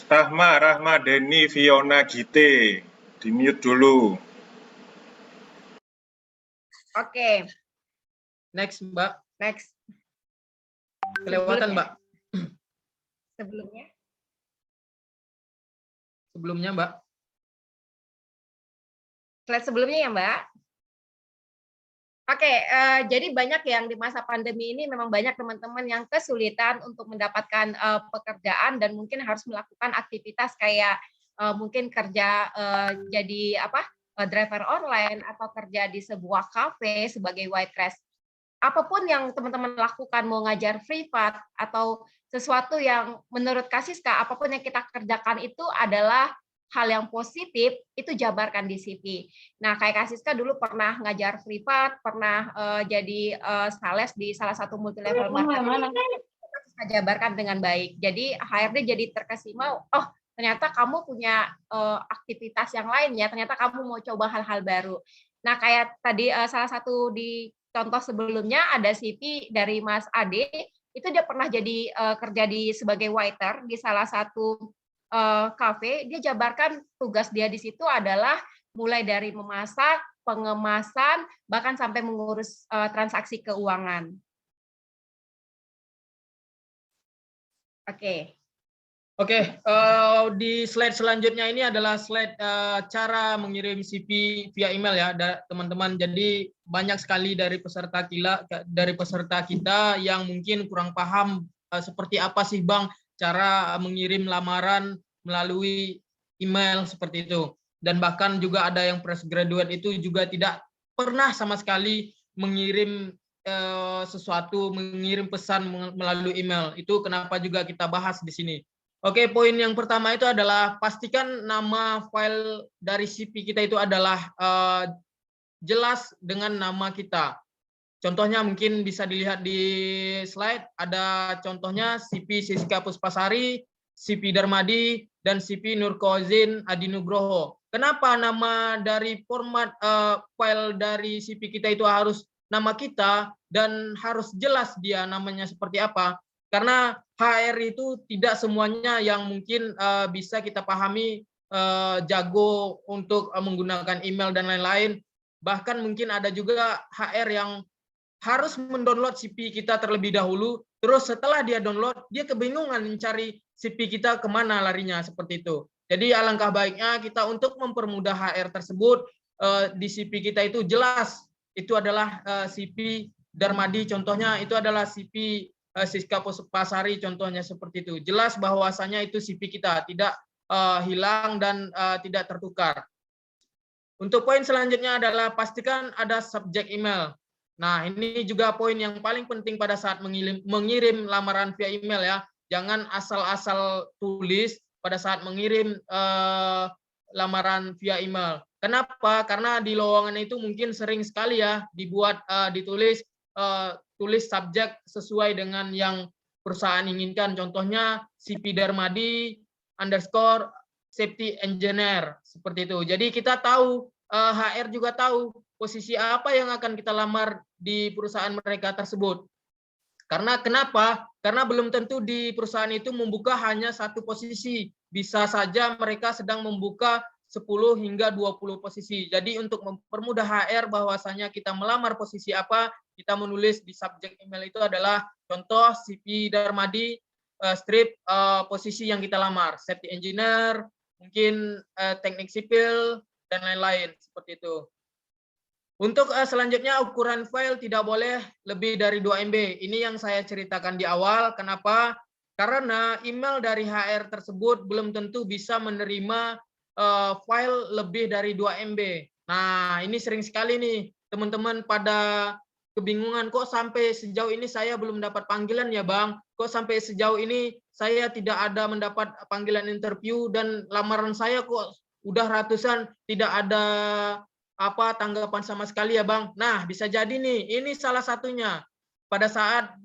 Rahma, Denny, Fiona, Gite. Di-mute dulu. Oke, Next, Mbak. next. Kelewatan, Mbak. Sebelumnya. Sebelumnya, Mbak. Slide sebelumnya ya, Mbak. Oke, jadi banyak yang di masa pandemi ini memang banyak teman-teman yang kesulitan untuk mendapatkan pekerjaan dan mungkin harus melakukan aktivitas kayak mungkin kerja jadi driver online atau kerja di sebuah kafe sebagai waitress. Apapun yang teman-teman lakukan, mau ngajar privat atau sesuatu yang menurut Kak Siska, apapun yang kita kerjakan itu adalah hal yang positif, itu jabarkan di CV. Nah, kayak Kak Siska dulu pernah ngajar privat, pernah jadi sales di salah satu multi level marketing. Kita jabarkan dengan baik. Jadi HRD jadi terkesima, oh ternyata kamu punya aktivitas yang lain ya, ternyata kamu mau coba hal-hal baru. Nah, kayak tadi salah satu di contoh sebelumnya ada CV dari Mas Ade, itu dia pernah jadi kerja sebagai waiter di salah satu kafe. Dia jabarkan tugas dia di situ adalah mulai dari memasak, pengemasan, bahkan sampai mengurus transaksi keuangan. Oke. Oke, di slide selanjutnya ini adalah slide cara mengirim CV via email ya, teman-teman. Jadi banyak sekali dari peserta kita yang mungkin kurang paham seperti apa sih Bang cara mengirim lamaran melalui email seperti itu. Dan bahkan juga ada yang fresh graduate itu juga tidak pernah sama sekali mengirim sesuatu, mengirim pesan melalui email. Itu kenapa juga kita bahas di sini. Oke, poin yang pertama itu adalah pastikan nama file dari CV kita itu adalah jelas dengan nama kita. Contohnya mungkin bisa dilihat di slide, ada contohnya CV Siska Puspasari, CV Darmadi, dan CV Nurkozin Adinugroho. Kenapa nama dari format file dari CV kita itu harus nama kita dan harus jelas dia namanya seperti apa? Karena HR itu tidak semuanya yang mungkin bisa kita pahami jago untuk menggunakan email dan lain-lain. Bahkan mungkin ada juga HR yang harus mendownload CV kita terlebih dahulu, terus setelah dia download, dia kebingungan mencari CV kita kemana larinya, seperti itu. Jadi alangkah baiknya kita untuk mempermudah HR tersebut, di CV kita itu jelas, itu adalah CV Darmadi, contohnya itu adalah CV Siska Puspasari, contohnya seperti itu. Jelas bahwasanya itu CV kita, tidak hilang dan tidak tertukar. Untuk poin selanjutnya adalah pastikan ada subjek email. Nah, ini juga poin yang paling penting pada saat mengirim lamaran via email ya. Jangan asal-asal tulis pada saat mengirim lamaran via email. Kenapa? Karena di lowongan itu mungkin sering sekali ya dibuat ditulis tulis subjek sesuai dengan yang perusahaan inginkan. Contohnya CV Darmadi _ safety engineer seperti itu. Jadi kita tahu, HR juga tahu posisi apa yang akan kita lamar di perusahaan mereka tersebut. Karena kenapa? Karena belum tentu di perusahaan itu membuka hanya satu posisi. Bisa saja mereka sedang membuka 10 hingga 20 posisi. Jadi untuk mempermudah HR bahwasanya kita melamar posisi apa, kita menulis di subjek email itu adalah contoh CV Darmadi strip posisi yang kita lamar, safety engineer, mungkin teknik sipil dan lain-lain seperti itu. Untuk selanjutnya ukuran file tidak boleh lebih dari 2 MB. Ini yang saya ceritakan di awal. Kenapa? Karena email dari HR tersebut belum tentu bisa menerima file lebih dari 2 MB. Nah, ini sering sekali nih teman-teman pada kebingungan, kok sampai sejauh ini saya belum dapat panggilan ya Bang? Kok sampai sejauh ini saya tidak ada mendapat panggilan interview dan lamaran saya kok udah ratusan tidak ada tanggapan sama sekali ya Bang. Nah, bisa jadi nih, ini salah satunya. Pada saat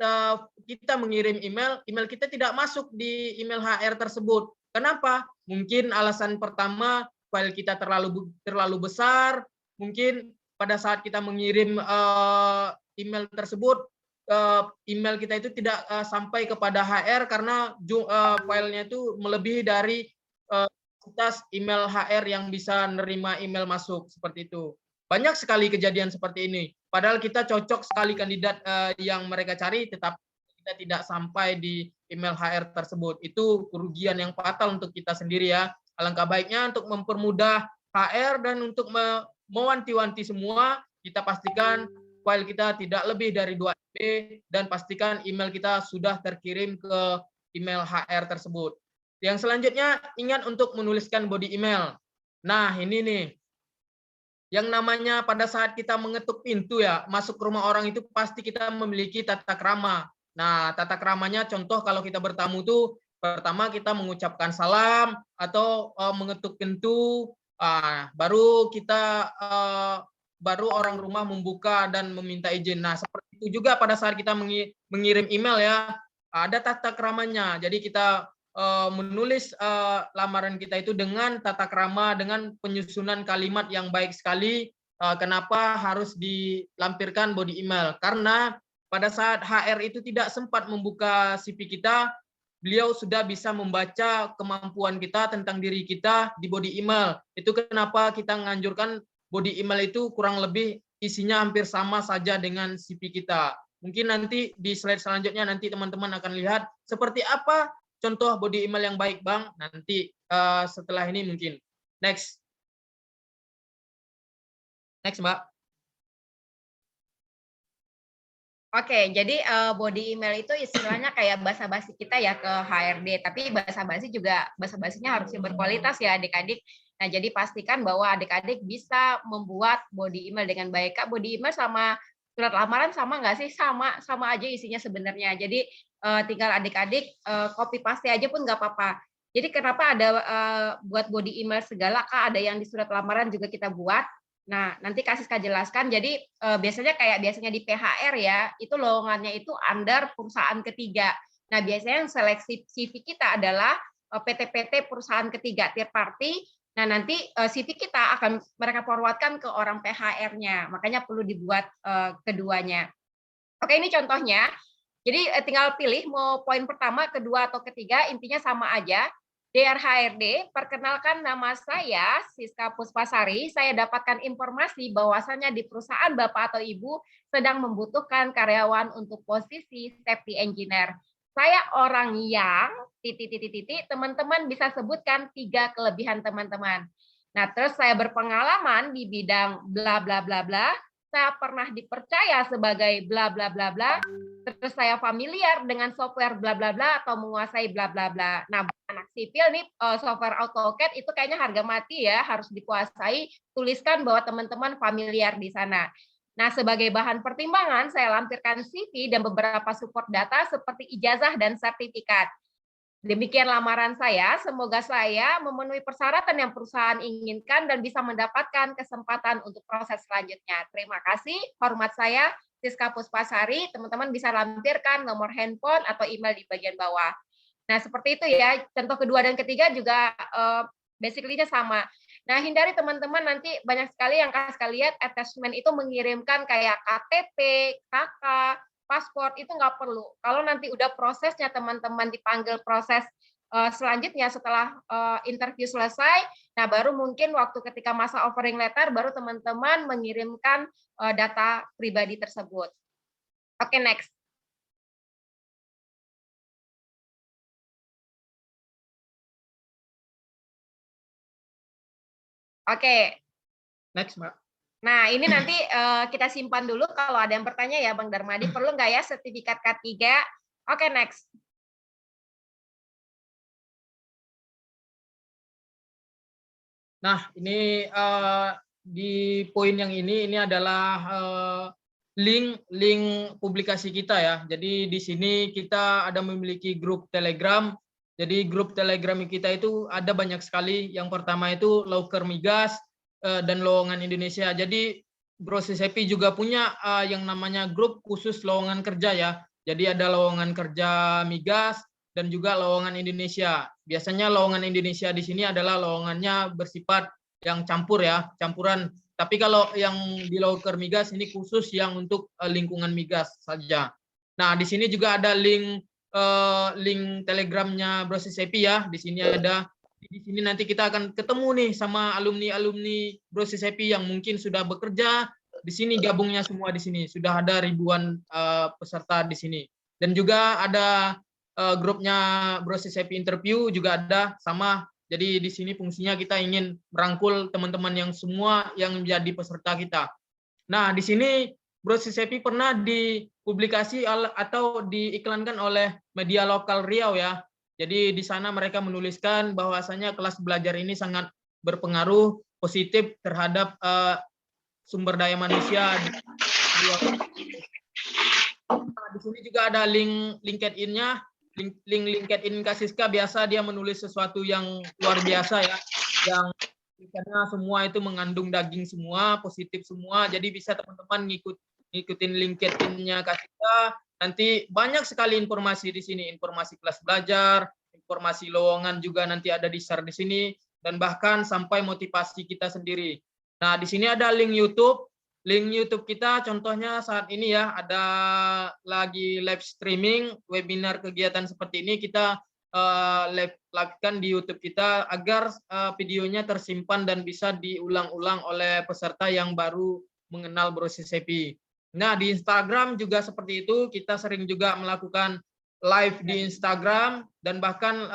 kita mengirim email, email kita tidak masuk di email HR tersebut. Kenapa? Mungkin alasan pertama, file kita terlalu besar. Mungkin pada saat kita mengirim email tersebut, email kita itu tidak sampai kepada HR karena filenya itu melebihi dari kapasitas email HR yang bisa nerima email masuk seperti itu. Banyak sekali kejadian seperti ini. Padahal kita cocok sekali kandidat yang mereka cari, tetapi kita tidak sampai di email HR tersebut. Itu kerugian yang fatal untuk kita sendiri ya. Alangkah baiknya untuk mempermudah HR dan untuk mewanti-wanti semua, kita pastikan file kita tidak lebih dari 2 MB dan pastikan email kita sudah terkirim ke email HR tersebut. Yang selanjutnya, ingat untuk menuliskan body email. Nah, ini nih. Yang namanya pada saat kita mengetuk pintu ya, masuk ke rumah orang itu pasti kita memiliki tata krama. Nah, tata kramanya contoh kalau kita bertamu tuh pertama kita mengucapkan salam atau mengetuk pintu, baru orang rumah membuka dan meminta izin. Nah, seperti itu juga pada saat kita mengirim email ya, ada tata kramanya. Jadi kita menulis lamaran kita itu dengan tata krama, dengan penyusunan kalimat yang baik sekali. Kenapa harus dilampirkan body email? Karena pada saat HR itu tidak sempat membuka CV kita, beliau sudah bisa membaca kemampuan kita tentang diri kita di body email. Itu kenapa kita menganjurkan body email itu kurang lebih isinya hampir sama saja dengan CV kita. Mungkin nanti di slide selanjutnya nanti teman-teman akan lihat seperti apa contoh body email yang baik, Bang. Nanti setelah ini mungkin. Next. Next, Mbak. Oke, jadi body email itu istilahnya kayak basa-basi kita ya ke HRD, tapi basa-basi juga basa-basinya harusnya berkualitas ya adik-adik. Nah, jadi pastikan bahwa adik-adik bisa membuat body email dengan baik. Kak, body email sama surat lamaran sama nggak sih? Sama aja isinya sebenarnya. Jadi tinggal adik-adik copy paste aja pun nggak apa-apa. Jadi kenapa ada buat body email segala, Kak? Ada yang di surat lamaran juga kita buat. Nah, nanti Kak jelaskan. Jadi biasanya di PHR ya, itu lowongannya itu under perusahaan ketiga. Nah, biasanya yang seleksi CV kita adalah PT-PT perusahaan ketiga, third party. Nah, nanti CV kita akan mereka forwardkan ke orang PHR-nya. Makanya perlu dibuat keduanya. Oke, ini contohnya. Jadi tinggal pilih mau poin pertama, kedua, atau ketiga, intinya sama aja. Dear HRD, perkenalkan nama saya Siska Puspasari. Saya dapatkan informasi bahwasannya di perusahaan Bapak atau Ibu sedang membutuhkan karyawan untuk posisi safety engineer. Saya orang yang teman-teman bisa sebutkan 3 kelebihan teman-teman. Nah, terus saya berpengalaman di bidang bla bla bla bla. Saya pernah dipercaya sebagai bla bla bla bla. Terus saya familiar dengan software bla bla bla atau menguasai bla bla bla. Nah, anak sipil nih software AutoCAD itu kayaknya harga mati ya, harus dikuasai. Tuliskan bahwa teman-teman familiar di sana. Nah, sebagai bahan pertimbangan saya lampirkan CV dan beberapa support data seperti ijazah dan sertifikat. Demikian lamaran saya, semoga saya memenuhi persyaratan yang perusahaan inginkan dan bisa mendapatkan kesempatan untuk proses selanjutnya. Terima kasih, hormat saya, Siska Puspasari. Teman-teman bisa lampirkan nomor handphone atau email di bagian bawah. Nah, seperti itu ya, contoh kedua dan ketiga juga basically-nya sama. Nah, hindari teman-teman nanti banyak sekali yang Kak lihat attachment itu mengirimkan kayak KTP, KK, paspor, itu nggak perlu. Kalau nanti udah prosesnya teman-teman dipanggil proses selanjutnya setelah interview selesai, nah baru mungkin waktu ketika masa offering letter baru teman-teman mengirimkan data pribadi tersebut. Oke, next. Oke. Next, Mbak. Nah, ini nanti kita simpan dulu kalau ada yang bertanya ya, Bang Darmadi. Perlu nggak ya sertifikat K3? Oke, next. Nah, ini di poin yang ini adalah link publikasi kita ya. Jadi di sini kita ada memiliki grup Telegram. Jadi grup Telegram kita itu ada banyak sekali. Yang pertama itu Loker Migas dan Lowongan Indonesia. Jadi Bro Sepi juga punya yang namanya grup khusus lowongan kerja ya. Jadi ada lowongan kerja migas dan juga lowongan Indonesia. Biasanya lowongan Indonesia di sini adalah lowongannya bersifat yang campur ya, campuran. Tapi kalau yang di Loker Migas ini khusus yang untuk lingkungan migas saja. Nah, di sini juga ada link Telegramnya Bro Sepi ya. Di sini ada Di sini nanti kita akan ketemu nih sama alumni-alumni Brosis Happy yang mungkin sudah bekerja di sini, gabungnya semua di sini. Sudah ada ribuan peserta di sini. Dan juga ada grupnya Brosis Happy Interview juga ada sama. Jadi di sini fungsinya kita ingin merangkul teman-teman yang semua yang menjadi peserta kita. Nah, di sini Brosis Happy pernah dipublikasi atau diiklankan oleh media lokal Riau ya. Jadi di sana mereka menuliskan bahwasanya kelas belajar ini sangat berpengaruh positif terhadap sumber daya manusia. Nah, di sini juga ada link LinkedIn-nya. Link LinkedIn Kak Siska biasa dia menulis sesuatu yang luar biasa ya, yang karena semua itu mengandung daging semua, positif semua. Jadi bisa teman-teman ngikutin LinkedIn-nya Kak Siska. Nanti banyak sekali informasi di sini, informasi kelas belajar, informasi lowongan juga nanti ada di-share di sini, dan bahkan sampai motivasi kita sendiri. Nah, di sini ada link YouTube. Link YouTube kita contohnya saat ini ya, ada lagi live streaming webinar kegiatan seperti ini, kita live-kan di YouTube kita agar videonya tersimpan dan bisa diulang-ulang oleh peserta yang baru mengenal Brosis Happy. Nah, di Instagram juga seperti itu, kita sering juga melakukan live di Instagram, dan bahkan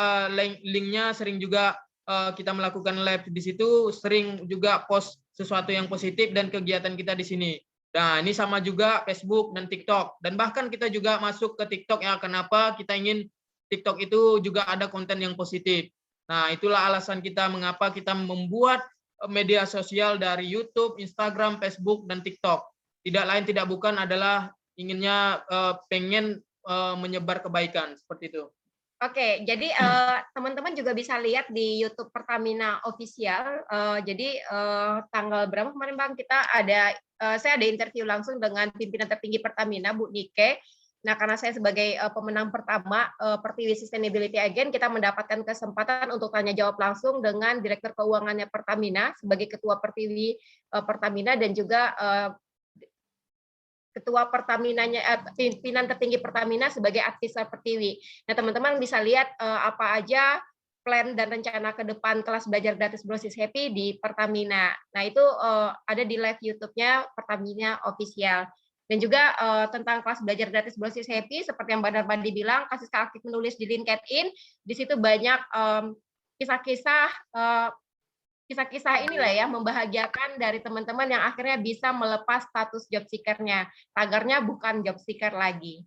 linknya sering juga kita melakukan live di situ, sering juga post sesuatu yang positif dan kegiatan kita di sini. Nah, ini sama juga Facebook dan TikTok. Dan bahkan kita juga masuk ke TikTok ya, kenapa kita ingin TikTok itu juga ada konten yang positif. Nah, itulah alasan kita mengapa kita membuat media sosial dari YouTube, Instagram, Facebook, dan TikTok. Tidak lain tidak bukan adalah inginnya pengen menyebar kebaikan, seperti itu. Oke, jadi teman-teman juga bisa lihat di YouTube Pertamina Official. Jadi tanggal berapa kemarin Bang, saya ada interview langsung dengan pimpinan tertinggi Pertamina, Bu Nike. Nah, karena saya sebagai pemenang pertama Pertiwi Sustainability Agent, kita mendapatkan kesempatan untuk tanya jawab langsung dengan Direktur Keuangannya Pertamina sebagai Ketua Pertiwi Pertamina, dan juga Ketua Pertaminanya, pimpinan tertinggi Pertamina sebagai advisor Pertiwi. Nah, teman-teman bisa lihat apa aja plan dan rencana ke depan kelas belajar gratis Brosis Happy di Pertamina. Nah, itu ada di live YouTube-nya Pertamina Official. Dan juga tentang kelas belajar gratis Brosis Happy, seperti yang Mbak Darmadi bilang, Kak Siska aktif menulis di LinkedIn. Di situ banyak kisah-kisah inilah ya, membahagiakan dari teman-teman yang akhirnya bisa melepas status job seeker-nya. Tagarnya bukan job seeker lagi.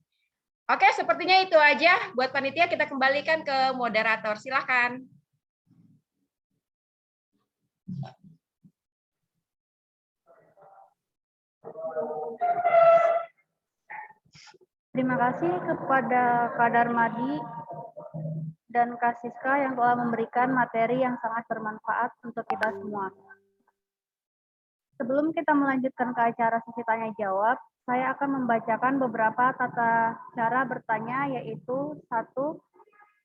Oke, sepertinya itu aja buat panitia. Kita kembalikan ke moderator. Silakan. Terima kasih kepada Kak Darmadi dan Kak Siska yang telah memberikan materi yang sangat bermanfaat untuk kita semua. Sebelum kita melanjutkan ke acara sesi tanya jawab, saya akan membacakan beberapa tata cara bertanya, yaitu 1.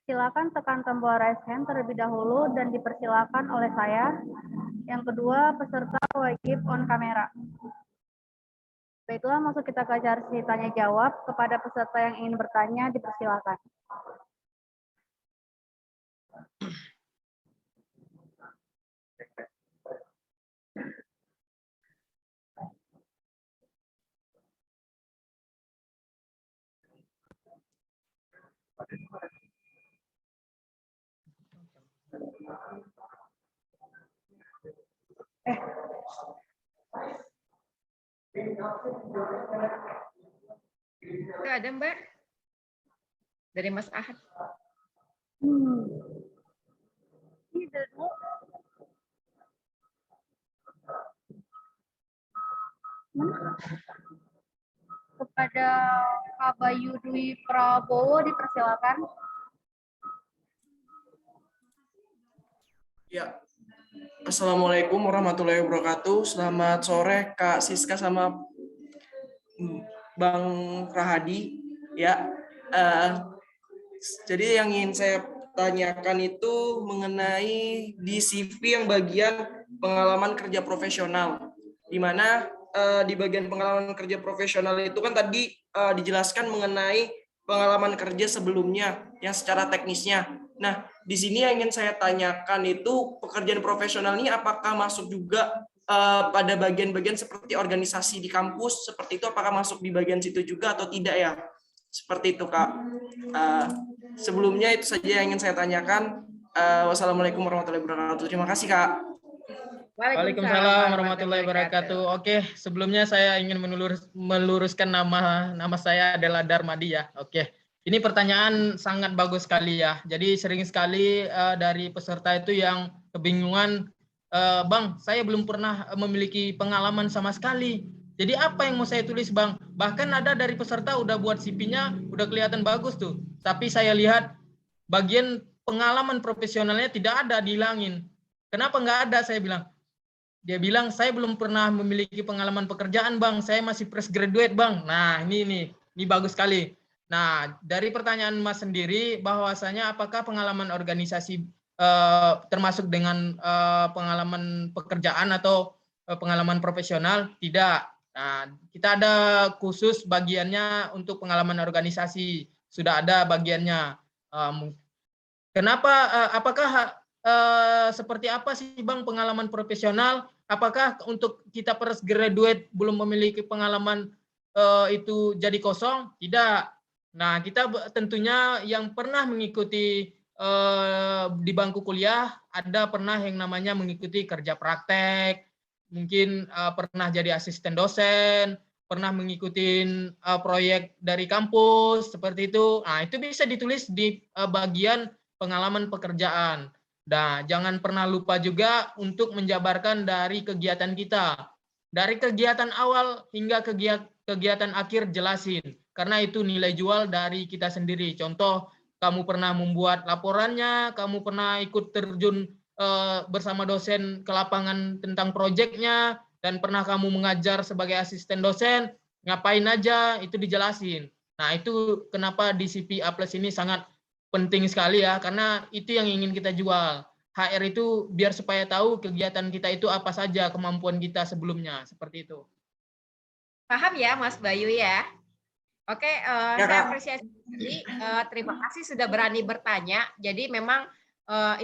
Silakan tekan tombol raise hand terlebih dahulu dan dipersilakan oleh saya. Yang kedua, peserta wajib on kamera. Baiklah, masuk kita ke acara sesi tanya jawab. Kepada peserta yang ingin bertanya, dipersilakan. Itu ada Mbak dari Mas Ahad. Ini dulu. Kepada Kak Bayu Dwi Prabowo dipersilakan. Ya, Assalamualaikum warahmatullahi wabarakatuh. Selamat sore Kak Siska sama Bang Rahadi. Ya, jadi yang ingin saya tanyakan itu mengenai di CV yang bagian pengalaman kerja profesional, di mana di bagian pengalaman kerja profesional itu kan tadi dijelaskan mengenai pengalaman kerja sebelumnya yang secara teknisnya. Nah, di sini yang ingin saya tanyakan itu pekerjaan profesional ini apakah masuk juga pada bagian-bagian seperti organisasi di kampus, seperti itu apakah masuk di bagian situ juga atau tidak ya? Seperti itu, Kak. Sebelumnya itu saja yang ingin saya tanyakan. Wassalamualaikum warahmatullahi wabarakatuh. Terima kasih, Kak. Waalaikumsalam warahmatullahi wabarakatuh. Oke, sebelumnya saya ingin meluruskan nama saya adalah Darmadi ya. Oke. Ini pertanyaan sangat bagus sekali ya. Jadi sering sekali dari peserta itu yang kebingungan, Bang, saya belum pernah memiliki pengalaman sama sekali. Jadi apa yang mau saya tulis, Bang? Bahkan ada dari peserta udah buat CV-nya, udah kelihatan bagus tuh. Tapi saya lihat bagian pengalaman profesionalnya tidak ada, dihilangin. Kenapa nggak ada? Saya bilang. Dia bilang, saya belum pernah memiliki pengalaman pekerjaan, Bang. Saya masih fresh graduate, Bang. Nah, ini bagus sekali. Nah, dari pertanyaan Mas sendiri, bahwasanya apakah pengalaman organisasi termasuk dengan pengalaman pekerjaan atau pengalaman profesional? Tidak. Nah, kita ada khusus bagiannya untuk pengalaman organisasi. Sudah ada bagiannya. Kenapa? Apakah seperti apa sih Bang pengalaman profesional? Apakah untuk kita fresh graduate belum memiliki pengalaman itu jadi kosong? Tidak. Nah, kita tentunya yang pernah mengikuti di bangku kuliah ada pernah yang namanya mengikuti kerja praktek, mungkin pernah jadi asisten dosen, pernah mengikuti proyek dari kampus seperti itu. Nah, itu bisa ditulis di bagian pengalaman pekerjaan. Nah, jangan pernah lupa juga untuk menjabarkan dari kegiatan kita. Dari kegiatan awal hingga kegiatan akhir jelasin. Karena itu nilai jual dari kita sendiri. Contoh, kamu pernah membuat laporannya, kamu pernah ikut terjun bersama dosen ke lapangan tentang proyeknya, dan pernah kamu mengajar sebagai asisten dosen, ngapain aja, itu dijelasin. Nah, itu kenapa di CV A+ ini sangat penting sekali ya, karena itu yang ingin kita jual. HR itu biar supaya tahu kegiatan kita itu apa saja, kemampuan kita sebelumnya, seperti itu. Paham ya, Mas Bayu ya? Oke, Ya, saya Kak. apresiasi. Terima kasih sudah berani bertanya. Jadi memang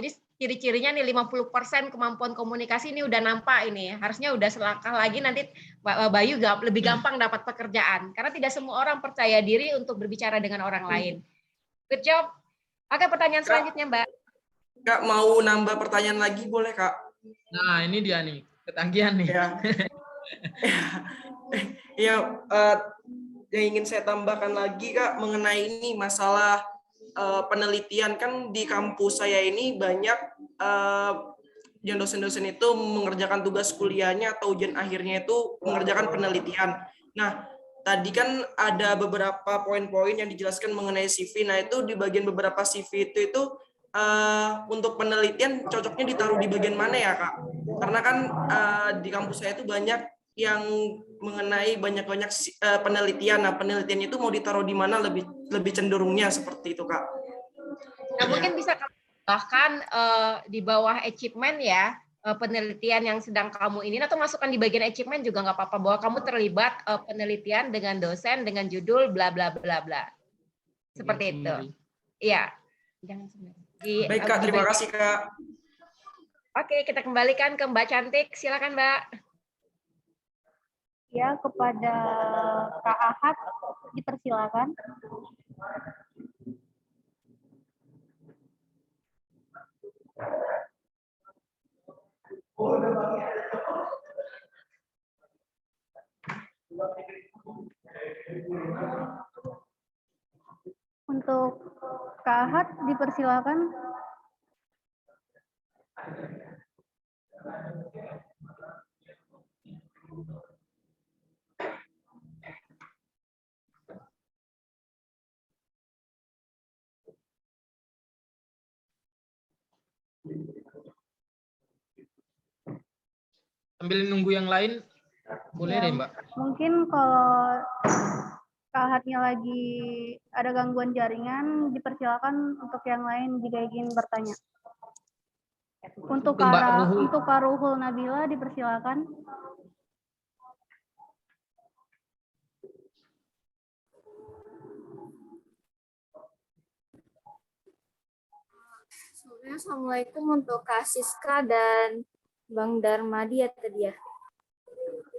ini ciri-cirinya nih 50% kemampuan komunikasi ini udah nampak ini. Harusnya udah selangkah lagi nanti Bayu lebih gampang dapat pekerjaan. Karena tidak semua orang percaya diri untuk berbicara dengan orang lain. Good job. Oke, pertanyaan selanjutnya, Mbak. Kak, mau nambah pertanyaan lagi boleh, Kak? Nah, ini dia nih, ketagihan nih. Ya. Ya, yang ingin saya tambahkan lagi, Kak, mengenai ini masalah penelitian. Kan di kampus saya ini banyak yang dosen-dosen itu mengerjakan tugas kuliahnya atau ujian akhirnya itu mengerjakan penelitian. Nah, tadi kan ada beberapa poin-poin yang dijelaskan mengenai CV. Nah, itu di bagian beberapa CV itu untuk penelitian cocoknya ditaruh di bagian mana ya, Kak? Karena kan di kampus saya itu banyak yang mengenai banyak-banyak penelitian. Nah, penelitian itu mau ditaruh di mana lebih cenderungnya seperti itu, Kak? Nah, mungkin bisa bahkan di bawah achievement ya, penelitian yang sedang kamu ini, atau masukkan di bagian achievement juga nggak apa-apa, bahwa kamu terlibat penelitian dengan dosen dengan judul bla bla bla bla. Seperti itu. Iya. Jangan sebenarnya. Baik, Kak, terima kasih, Kak. Oke, kita kembalikan ke Mbak Cantik. Silakan, Mbak. Ya, kepada Kak Ahad dipersilakan. Untuk Kak Ahad dipersilakan. Sambil nunggu yang lain, boleh deh Mbak. Mungkin kalau Kak Ahadnya lagi ada gangguan jaringan, dipersilakan untuk yang lain jika ingin bertanya. Untuk Kak Ruhul Nabila dipersilakan. Assalamualaikum untuk Kak Siska dan Bang Darmadi ya tadi ya.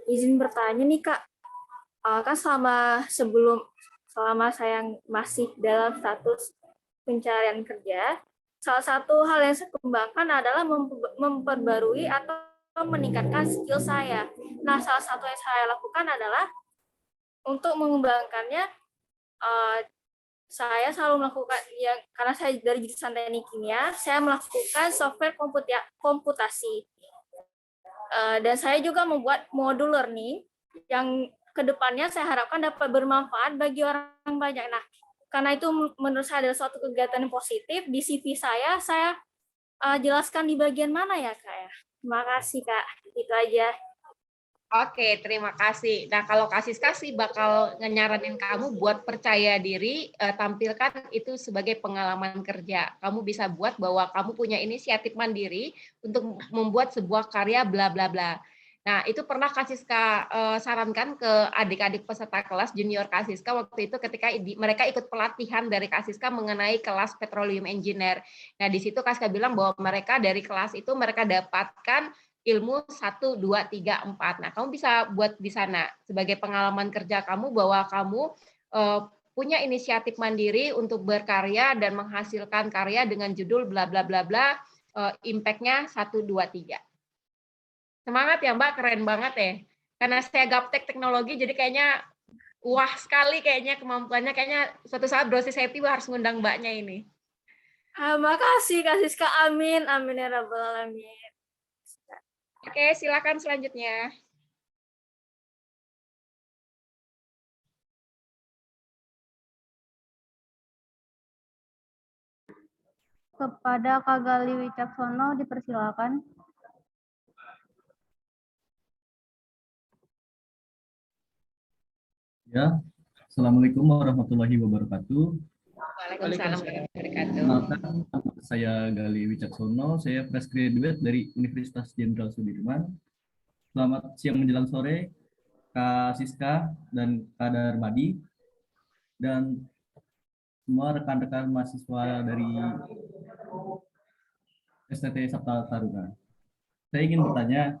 Izin bertanya nih Kak, kan selama saya masih dalam status pencarian kerja, salah satu hal yang saya kembangkan adalah memperbarui atau meningkatkan skill saya. Nah, salah satu yang saya lakukan adalah untuk mengembangkannya, saya selalu melakukan karena saya dari jurusan teknik kimia, saya melakukan software komputasi. Dan saya juga membuat modul learning yang kedepannya saya harapkan dapat bermanfaat bagi orang banyak. Nah, karena itu menurut saya adalah suatu kegiatan yang positif di CV saya jelaskan di bagian mana ya Kak ya. Terima kasih Kak, itu aja. Oke, terima kasih. Nah, kalau Kak Siska sih bakal nyaranin kamu buat percaya diri, tampilkan itu sebagai pengalaman kerja. Kamu bisa buat bahwa kamu punya inisiatif mandiri untuk membuat sebuah karya bla bla bla. Nah, itu pernah Kak Siska sarankan ke adik-adik peserta kelas junior Kak Siska waktu itu ketika mereka ikut pelatihan dari Kak Siska mengenai kelas Petroleum Engineer. Nah, di situ Kak Siska bilang bahwa mereka dari kelas itu mereka dapatkan ilmu 1, 2, 3, 4. Nah, kamu bisa buat di sana sebagai pengalaman kerja kamu bahwa kamu punya inisiatif mandiri untuk berkarya dan menghasilkan karya dengan judul bla bla bla bla, impact-nya 1, 2, 3. Semangat ya Mbak, keren banget ya. Karena saya gaptek teknologi, jadi kayaknya wah sekali kayaknya kemampuannya, kayaknya suatu saat Brosis Happy harus ngundang Mbaknya ini. Makasih Kak Siska, amin, amin ya rabbal alamin. Oke, silakan selanjutnya. Kepada Kak Gali Wicaksono dipersilakan. Ya, Assalamualaikum warahmatullahi wabarakatuh. Waalaikumsalam warahmatullahi wabarakatuh. Kenalkan, nama saya Gali Wicaksono, saya fresh graduate dari Universitas Jenderal Sudirman. Selamat siang menjelang sore, Kak Siska dan Kak Darmadi, dan semua rekan-rekan mahasiswa dari STT Sabta Taruna. Saya ingin bertanya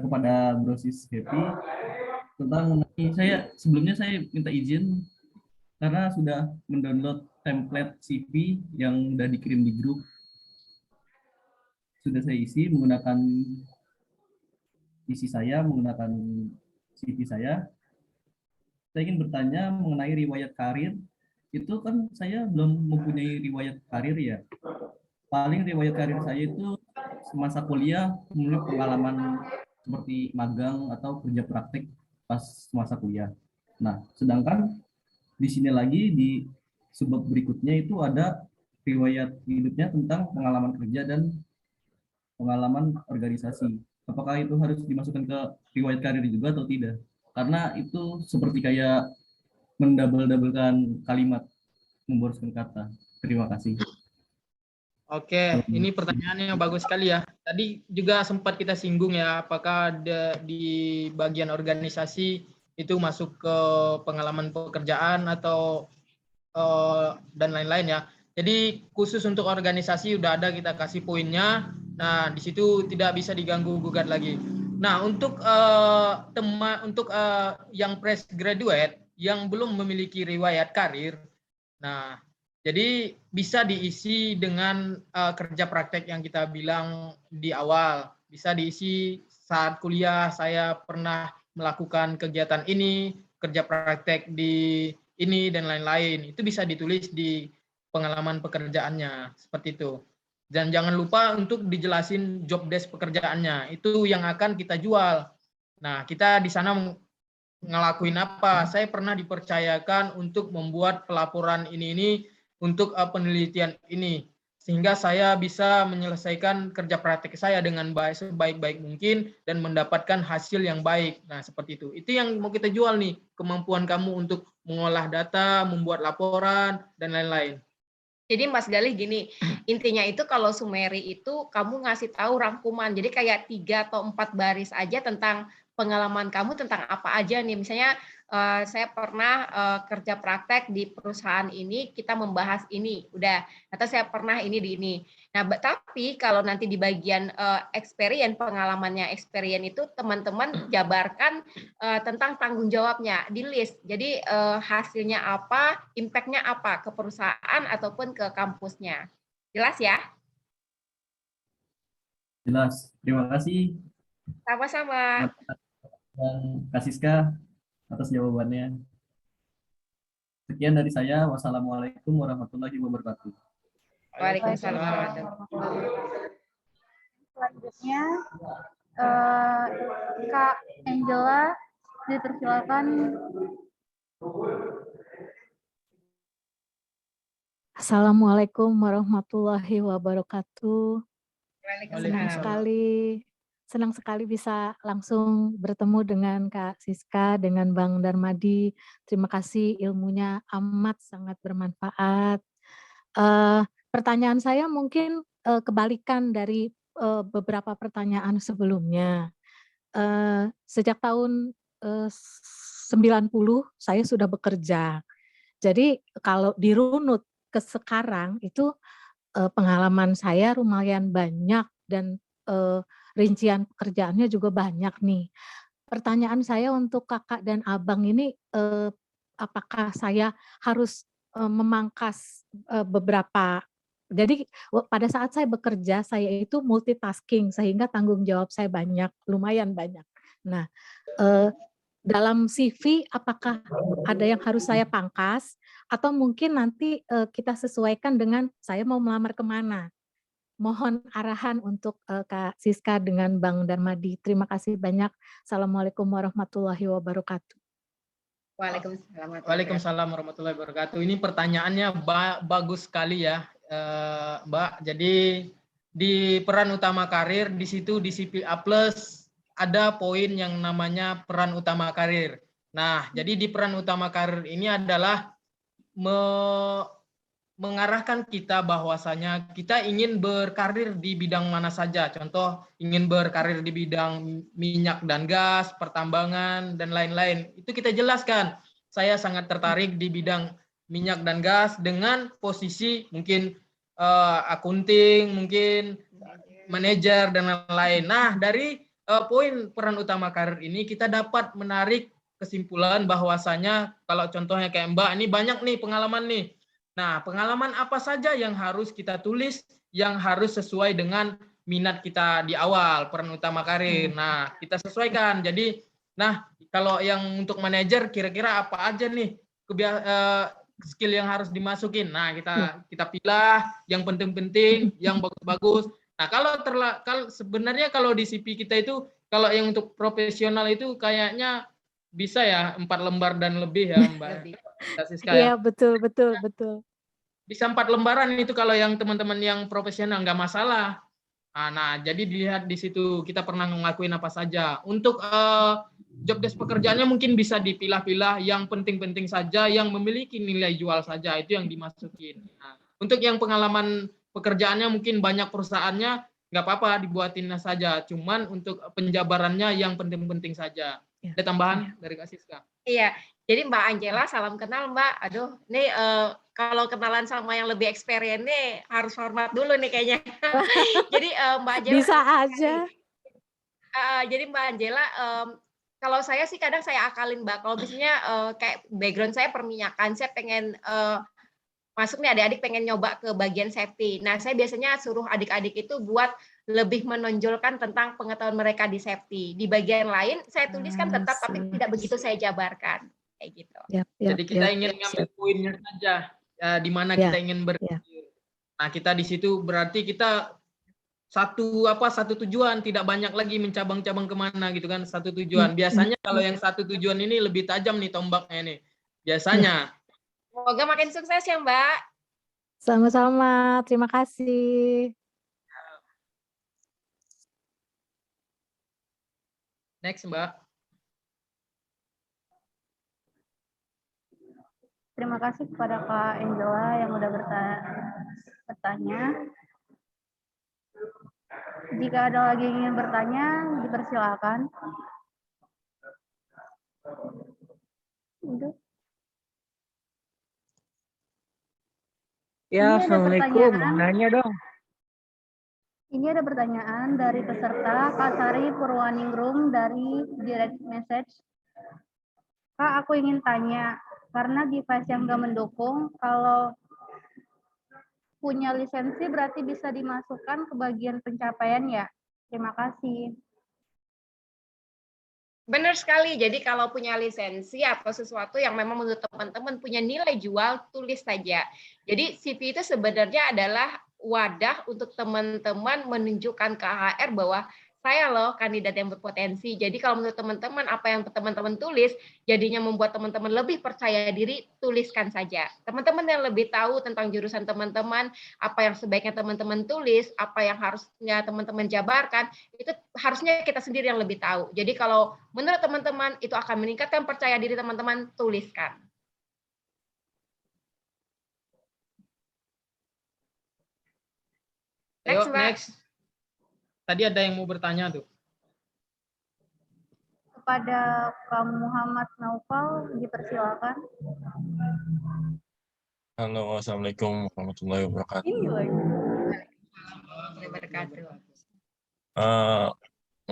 kepada Brosis Happy tentang sebelumnya saya minta izin karena sudah mendownload template CV yang sudah dikirim di grup. Sudah saya isi menggunakan CV saya. Saya ingin bertanya mengenai riwayat karir. Itu kan saya belum mempunyai riwayat karir ya. Paling riwayat karir saya itu semasa kuliah melalui pengalaman seperti magang atau kerja praktik pas masa kuliah. Nah, sedangkan di sini lagi di subbab berikutnya itu ada riwayat hidupnya tentang pengalaman kerja dan pengalaman organisasi. Apakah itu harus dimasukkan ke riwayat karir juga atau tidak? Karena itu seperti kayak mendouble-doublekan kalimat, memboroskan kata. Terima kasih. Oke, ini pertanyaannya bagus sekali ya. Tadi juga sempat kita singgung ya, apakah di bagian organisasi itu masuk ke pengalaman pekerjaan atau dan lain-lain ya. Jadi khusus untuk organisasi udah ada kita kasih poinnya. Nah, di situ tidak bisa diganggu gugat lagi. Nah, untuk yang fresh graduate yang belum memiliki riwayat karir, nah jadi bisa diisi dengan kerja praktek yang kita bilang di awal. Bisa diisi saat kuliah saya pernah melakukan kegiatan ini, kerja praktek di ini dan lain-lain. Itu bisa ditulis di pengalaman pekerjaannya seperti itu. Dan jangan lupa untuk dijelasin job desk pekerjaannya. Itu yang akan kita jual. Nah, kita di sana ngelakuin apa? Saya pernah dipercayakan untuk membuat pelaporan ini untuk penelitian ini, sehingga saya bisa menyelesaikan kerja praktek saya dengan sebaik-baik mungkin dan mendapatkan hasil yang baik. Nah, seperti itu. Itu yang mau kita jual nih, kemampuan kamu untuk mengolah data, membuat laporan, dan lain-lain. Jadi Mas Galih gini, intinya itu kalau summary itu kamu ngasih tahu rangkuman, jadi kayak 3 atau 4 baris aja tentang pengalaman kamu tentang apa aja nih. Misalnya saya pernah kerja praktek di perusahaan ini, kita membahas ini, udah. Atau saya pernah ini di ini. Nah, tapi kalau nanti di bagian experience, pengalamannya experience itu teman-teman jabarkan tentang tanggung jawabnya di list. Jadi hasilnya apa, impact-nya apa ke perusahaan ataupun ke kampusnya. Jelas ya? Jelas. Terima kasih Sama-sama. Kak Siska atas jawabannya. Sekian dari saya. Wassalamualaikum warahmatullahi wabarakatuh. Waalaikumsalam. Selanjutnya, Kak Angela, dipersilakan. Assalamualaikum warahmatullahi wabarakatuh. Waalaikumsalam. Senang sekali bisa langsung bertemu dengan Kak Siska, dengan Bang Darmadi. Terima kasih, ilmunya amat sangat bermanfaat. Pertanyaan saya mungkin kebalikan dari beberapa pertanyaan sebelumnya. Sejak tahun 90 saya sudah bekerja. Jadi kalau dirunut ke sekarang itu pengalaman saya lumayan banyak dan rincian pekerjaannya juga banyak nih. Pertanyaan saya untuk Kakak dan Abang ini, apakah saya harus memangkas beberapa, jadi pada saat saya bekerja saya itu multitasking sehingga tanggung jawab saya banyak, lumayan banyak. Nah, dalam CV apakah ada yang harus saya pangkas atau mungkin nanti kita sesuaikan dengan saya mau melamar kemana? Mohon arahan untuk Kak Siska dengan Bang Darmadi. Terima kasih banyak. Assalamualaikum warahmatullahi wabarakatuh. Waalaikumsalam. Waalaikumsalam warahmatullahi wabarakatuh. Ini pertanyaannya bagus sekali ya, Mbak. Jadi di peran utama karir di situ di CPA Plus ada poin yang namanya peran utama karir. Nah, jadi di peran utama karir ini adalah mengarahkan kita bahwasanya kita ingin berkarir di bidang mana saja. Contoh, ingin berkarir di bidang minyak dan gas, pertambangan, dan lain-lain. Itu kita jelaskan. Saya sangat tertarik di bidang minyak dan gas dengan posisi mungkin akunting, mungkin manajer, dan lain-lain. Nah, dari poin peran utama karir ini kita dapat menarik kesimpulan bahwasanya kalau contohnya kayak Mbak, ini banyak nih pengalaman nih. Nah, pengalaman apa saja yang harus kita tulis, yang harus sesuai dengan minat kita di awal, peran utama karir. Nah, kita sesuaikan. Jadi, nah, kalau yang untuk manajer, kira-kira apa aja nih skill yang harus dimasukin. Nah, kita pilah yang penting-penting, yang bagus-bagus. Nah, kalau sebenarnya kalau di CV kita itu, kalau yang untuk profesional itu kayaknya bisa ya 4 lembar dan lebih ya, Mbak. Iya, betul. Bisa 4 lembaran itu kalau yang teman-teman yang profesional, nggak masalah. Nah, jadi dilihat di situ kita pernah ngelakuin apa saja. Untuk job desk pekerjaannya mungkin bisa dipilah-pilah yang penting-penting saja, yang memiliki nilai jual saja, itu yang dimasukin. Nah, untuk yang pengalaman pekerjaannya mungkin banyak perusahaannya, nggak apa-apa dibuatin saja. Cuman untuk penjabarannya yang penting-penting saja. Ada tambahan dari Kak Siska? Iya, jadi Mbak Angela, salam kenal Mbak. Aduh, nih kalau kenalan sama yang lebih experience nih harus hormat dulu nih kayaknya. Jadi Mbak Angela. Bisa aja. Jadi Mbak Angela, kalau saya sih kadang saya akalin Mbak. Kalau misalnya kayak background saya perminyakan, saya pengen masuk nih adik-adik pengen nyoba ke bagian safety. Nah, saya biasanya suruh adik-adik itu buat lebih menonjolkan tentang pengetahuan mereka di safety. Di bagian lain saya tuliskan tetap, tapi tidak begitu saya jabarkan. Kayak gitu. Jadi kita ingin ngambil poinnya saja, di mana kita ingin berpikir. Nah, kita di situ berarti kita satu tujuan, tidak banyak lagi mencabang-cabang kemana gitu kan, satu tujuan. Biasanya kalau yang satu tujuan ini lebih tajam nih tombaknya nih. Biasanya. Semoga makin sukses ya Mbak. Sama-sama, terima kasih. Next Mbak. Terima kasih kepada Kak Angela yang udah bertanya. Jika ada lagi yang ingin bertanya, dipersilakan. Udah. Ya, Ini ada Assalamualaikum. Mau pertanyaan. nanya dong. Ini ada pertanyaan dari peserta Kak Sari Purwaningrum dari direct message. Kak, aku ingin tanya, karena device yang nggak mendukung, kalau punya lisensi berarti bisa dimasukkan ke bagian pencapaian ya? Terima kasih. Benar sekali. Jadi kalau punya lisensi atau sesuatu yang memang menurut teman-teman punya nilai jual, tulis saja. Jadi CV itu sebenarnya adalah wadah untuk teman-teman menunjukkan ke HR bahwa saya loh kandidat yang berpotensi. Jadi kalau menurut teman-teman apa yang teman-teman tulis jadinya membuat teman-teman lebih percaya diri, tuliskan saja. Teman-teman yang lebih tahu tentang jurusan teman-teman, apa yang sebaiknya teman-teman tulis, apa yang harusnya teman-teman jabarkan, itu harusnya kita sendiri yang lebih tahu. Jadi kalau menurut teman-teman itu akan meningkatkan percaya diri teman-teman, tuliskan. Ayo, Mbak. next. Tadi ada yang mau bertanya tuh. Kepada Kak Muhammad Naufal, dipersilakan. Halo, Assalamualaikum warahmatullahi wabarakatuh. Ini lagi.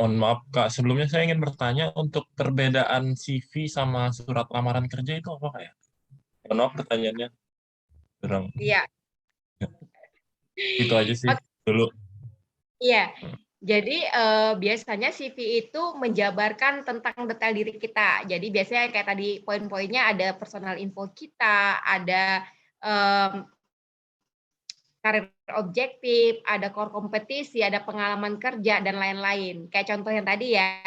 Mohon maaf Kak, sebelumnya saya ingin bertanya untuk perbedaan CV sama surat lamaran kerja itu apa Kak ya? Mohon maaf pertanyaannya. Kurang. Iya. Itu aja sih dulu. Iya. Jadi biasanya CV itu menjabarkan tentang detail diri kita. Jadi biasanya kayak tadi poin-poinnya ada personal info kita, ada karir objektif, ada core kompetisi, ada pengalaman kerja, dan lain-lain. Kayak contoh yang tadi ya,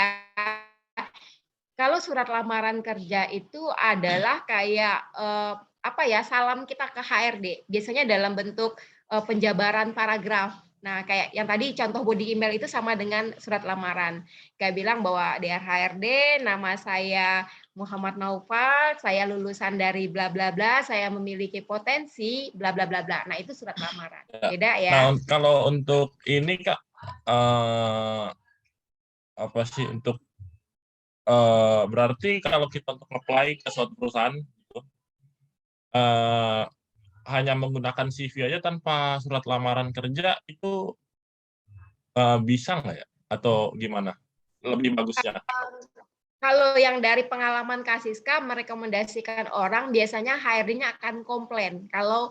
kalau surat lamaran kerja itu adalah kayak salam kita ke HRD. Biasanya dalam bentuk penjabaran paragraf. Nah, kayak yang tadi contoh body email itu sama dengan surat lamaran. Kayak bilang bahwa Dear HRD, nama saya Muhammad Naufal, saya lulusan dari bla bla bla, saya memiliki potensi bla bla bla bla. Nah, itu surat lamaran. Beda ya. Nah, kalau untuk ini Kak, apa sih untuk berarti kalau kita untuk apply ke suatu perusahaan gitu, hanya menggunakan CV aja tanpa surat lamaran kerja itu bisa nggak ya? Atau gimana? Lebih bagusnya? Kalau yang dari pengalaman Kasiska merekomendasikan orang, biasanya HRD-nya akan komplain kalau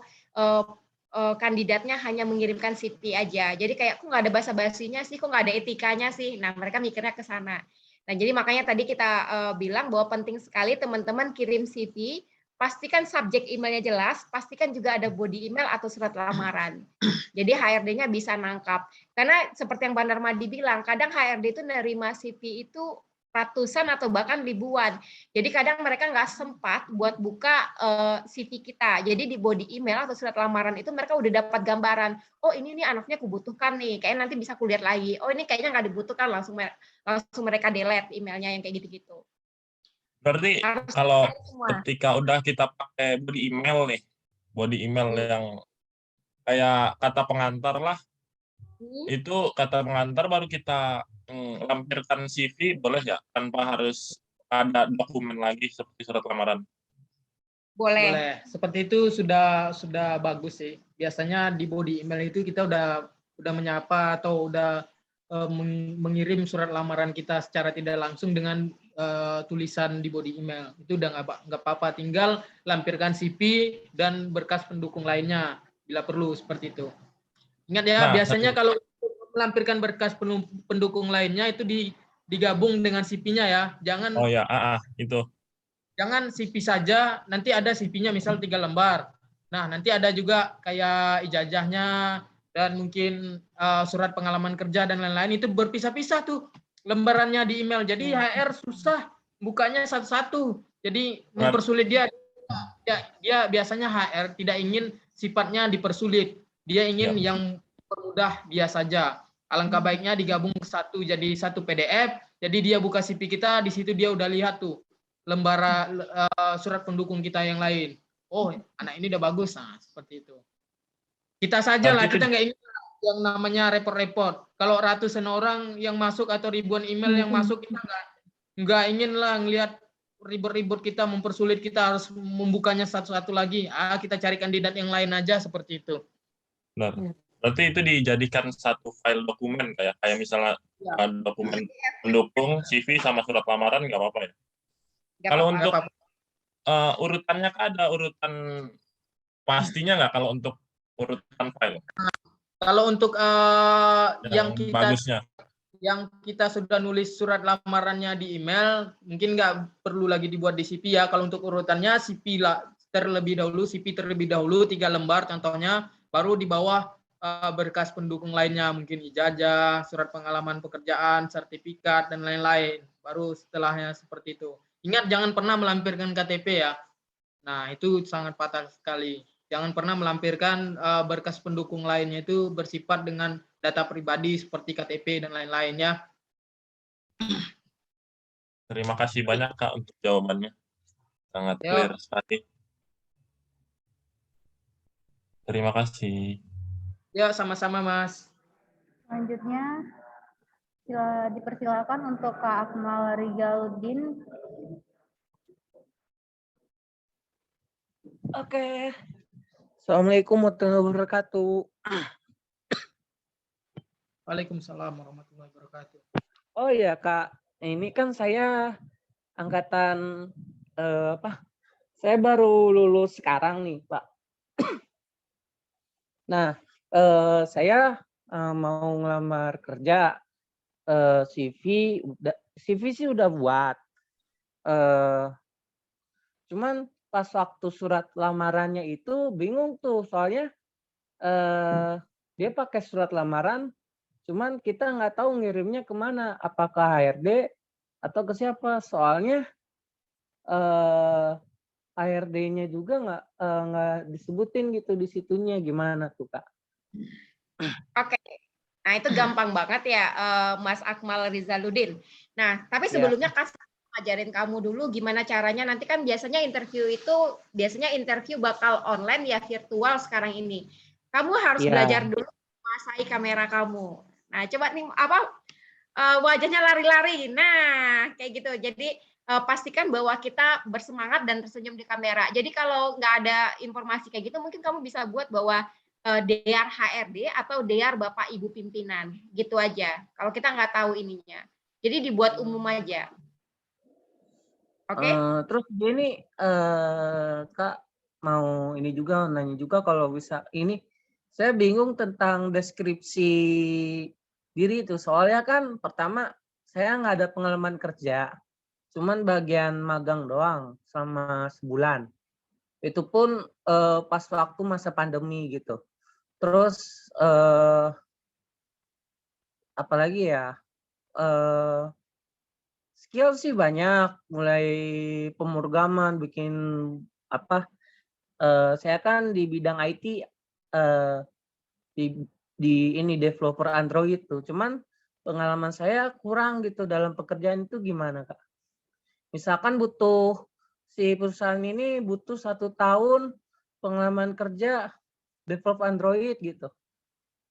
kandidatnya hanya mengirimkan CV aja. Jadi kayak kok nggak ada basa-basinya sih, kok nggak ada etikanya sih. Nah, mereka mikirnya ke sana. Nah, jadi makanya tadi kita bilang bahwa penting sekali teman-teman kirim CV, pastikan subjek emailnya jelas, pastikan juga ada body email atau surat lamaran. Jadi HRD-nya bisa nangkap. Karena seperti yang Bang Darmadi bilang, kadang HRD itu nerima CV itu ratusan atau bahkan ribuan. Jadi kadang mereka nggak sempat buat buka CV kita. Jadi di body email atau surat lamaran itu mereka udah dapat gambaran. Oh ini nih anaknya kubutuhkan nih. Kayaknya nanti bisa kulihat lagi. Oh ini kayaknya nggak dibutuhkan, langsung mereka delete emailnya yang kayak gitu-gitu. Berarti kalau ketika udah kita pakai body email nih, body email yang kayak kata pengantar lah, itu kata pengantar baru kita lampirkan CV, boleh ya? Tanpa harus ada dokumen lagi seperti surat lamaran. Boleh. Seperti itu sudah bagus sih. Biasanya di body email itu kita udah menyapa atau udah mengirim surat lamaran kita secara tidak langsung dengan tulisan di body email. Itu udah nggak apa-apa, tinggal lampirkan CV dan berkas pendukung lainnya bila perlu, seperti itu. Ingat ya, biasanya kalau melampirkan berkas pendukung lainnya itu digabung dengan CV-nya ya. Jangan. Oh ya, itu. Jangan CV saja, nanti ada CV-nya misal 3 lembar. Nah, nanti ada juga kayak ijazahnya dan mungkin surat pengalaman kerja dan lain-lain, itu berpisah-pisah tuh lembarannya di email. Jadi HR susah bukanya satu-satu. Jadi mempersulit dia. Dia biasanya HR tidak ingin sifatnya dipersulit. Dia ingin yang permudah dia saja. Alangkah baiknya digabung ke satu, jadi satu PDF. Jadi dia buka CV kita, di situ dia udah lihat tuh lembar surat pendukung kita yang lain. Oh, anak ini udah bagus. Nah, seperti itu. Kita saja lah, kita nggak ingin yang namanya report-report. Kalau ratusan orang yang masuk atau ribuan email yang masuk, kita nggak ingin lah ngelihat ribut-ribut kita, mempersulit kita harus membukanya satu-satu lagi. Kita cari kandidat yang lain aja seperti itu. Benar. Berarti itu dijadikan satu file dokumen kayak misalnya dokumen pendukung CV sama surat lamaran nggak apa-apa ya? Kalau untuk urutannya ada urutan pastinya nggak kalau untuk urutan file? Kalau untuk yang kita sudah nulis surat lamarannya di email, mungkin nggak perlu lagi dibuat di CV ya. Kalau untuk urutannya CV terlebih dahulu, 3 lembar contohnya, baru di bawah berkas pendukung lainnya, mungkin ijazah, surat pengalaman pekerjaan, sertifikat, dan lain-lain. Baru setelahnya seperti itu. Ingat, jangan pernah melampirkan KTP ya. Nah, itu sangat fatal sekali. Jangan pernah melampirkan berkas pendukung lainnya itu bersifat dengan data pribadi seperti KTP dan lain-lain ya. Terima kasih banyak Kak untuk jawabannya. Sangat clear sekali. Terima kasih. Ya, sama-sama Mas. Selanjutnya dipersilakan untuk Kak Akmal Rijaluddin. Oke. Assalamualaikum warahmatullahi wabarakatuh. Waalaikumsalam warahmatullahi wabarakatuh. Oh iya Kak, ini kan saya angkatan Saya baru lulus sekarang nih Pak. Nah, saya mau ngelamar kerja. CV sih udah buat. Cuman pas waktu surat lamarannya itu bingung tuh, soalnya dia pakai surat lamaran, cuman kita nggak tahu ngirimnya kemana, apakah HRD atau ke siapa, soalnya HRD-nya juga nggak disebutin gitu di situnya, gimana tuh Kak? Oke, nah itu gampang banget ya Mas Akmal Rizaluddin. Nah, tapi sebelumnya kasih ajarin kamu dulu gimana caranya, nanti kan biasanya interview bakal online ya, virtual sekarang ini. Kamu harus belajar dulu menguasai kamera kamu. Nah, coba nih wajahnya lari-lari. Nah, kayak gitu. Jadi pastikan bahwa kita bersemangat dan tersenyum di kamera. Jadi kalau nggak ada informasi kayak gitu, mungkin kamu bisa buat bahwa DR HRD atau DR Bapak Ibu Pimpinan. Gitu aja. Kalau kita nggak tahu ininya. Jadi dibuat umum aja. Oke. Terus gini, Kak, mau ini juga nanya juga kalau bisa ini, saya bingung tentang deskripsi diri itu. Soalnya kan pertama saya nggak ada pengalaman kerja, cuman bagian magang doang selama sebulan. Itu pun pas waktu masa pandemi gitu. Terus apalagi ya? Skill sih banyak, mulai pemrograman, bikin saya kan di bidang IT di ini developer Android tuh, cuman pengalaman saya kurang gitu dalam pekerjaan itu, gimana Kak? Misalkan si perusahaan ini butuh 1 tahun pengalaman kerja developer Android gitu.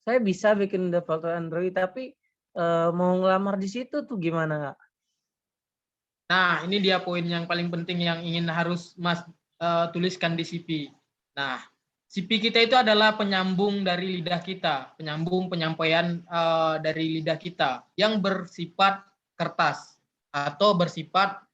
Saya bisa bikin developer Android, tapi mau ngelamar di situ tuh gimana Kak? Nah, ini dia poin yang paling penting yang ingin harus Mas tuliskan di CV. Nah, CV kita itu adalah penyambung dari lidah kita, penyampaian dari lidah kita yang bersifat kertas atau bersifat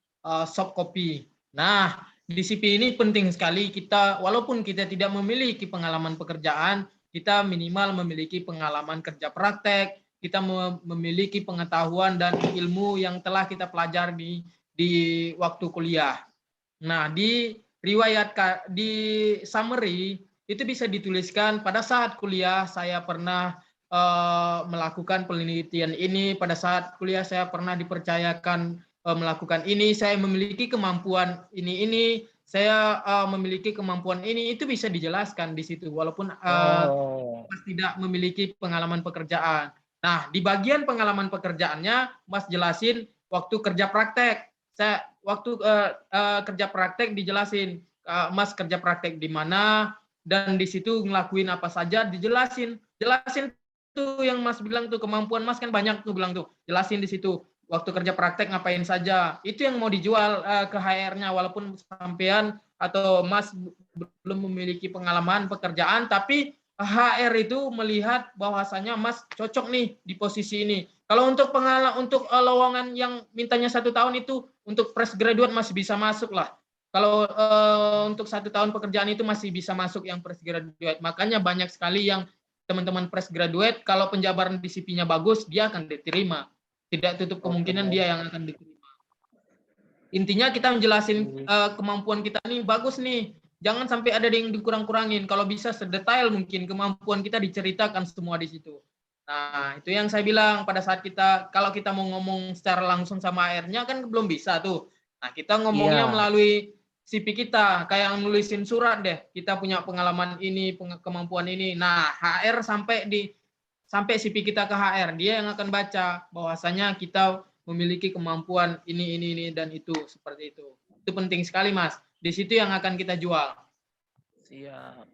soft copy. Nah, di CV ini penting sekali kita, walaupun kita tidak memiliki pengalaman pekerjaan, kita minimal memiliki pengalaman kerja praktek, kita memiliki pengetahuan dan ilmu yang telah kita pelajari di waktu kuliah. Nah, di summary itu bisa dituliskan pada saat kuliah saya pernah melakukan penelitian ini, pada saat kuliah saya pernah dipercayakan melakukan ini, saya memiliki kemampuan ini, saya memiliki kemampuan ini, itu bisa dijelaskan di situ walaupun tidak memiliki pengalaman pekerjaan. Nah, di bagian pengalaman pekerjaannya Mas jelasin waktu kerja praktek. Saya waktu kerja praktek dijelasin, Mas kerja praktek di mana dan di situ ngelakuin apa saja, jelasin tuh yang Mas bilang tuh, kemampuan Mas kan banyak tuh bilang tuh, jelasin di situ waktu kerja praktek ngapain saja. Itu yang mau dijual ke HR-nya, walaupun sampean atau Mas belum memiliki pengalaman pekerjaan, tapi HR itu melihat bahwasanya Mas cocok nih di posisi ini. Kalau untuk untuk lowongan yang mintanya 1 tahun itu untuk fresh graduate masih bisa masuk lah. Kalau untuk 1 tahun pekerjaan itu masih bisa masuk yang fresh graduate. Makanya banyak sekali yang teman-teman fresh graduate, kalau penjabaran di CV-nya bagus, dia akan diterima. Tidak tutup kemungkinan dia yang akan diterima. Intinya kita menjelasin kemampuan kita nih bagus nih. Jangan sampai ada yang dikurang-kurangin. Kalau bisa sedetail mungkin kemampuan kita diceritakan semua di situ. Nah, itu yang saya bilang pada saat kalau kita mau ngomong secara langsung sama HR-nya kan belum bisa tuh. Nah, kita ngomongnya melalui CV kita, kayak nulisin surat deh. Kita punya pengalaman ini, kemampuan ini. Nah, HR sampai CV kita ke HR, dia yang akan baca bahwasanya kita memiliki kemampuan ini dan itu, seperti itu. Itu penting sekali, Mas. Di situ yang akan kita jual. Siap.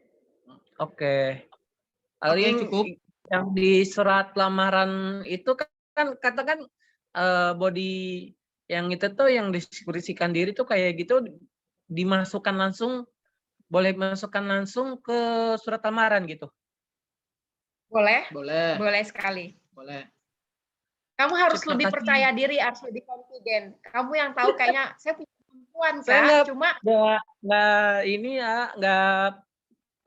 Oke. Oke, cukup. Yang di surat lamaran itu kan katakan body yang itu tuh yang deskripsikan diri tuh kayak gitu dimasukkan langsung, boleh masukkan langsung ke surat lamaran gitu. Boleh? Boleh. Boleh sekali. Boleh. Kamu harus lebih percaya diri, harus lebih confident. Kamu yang tahu kayaknya saya punya kemampuan, Kak. Cuma nggak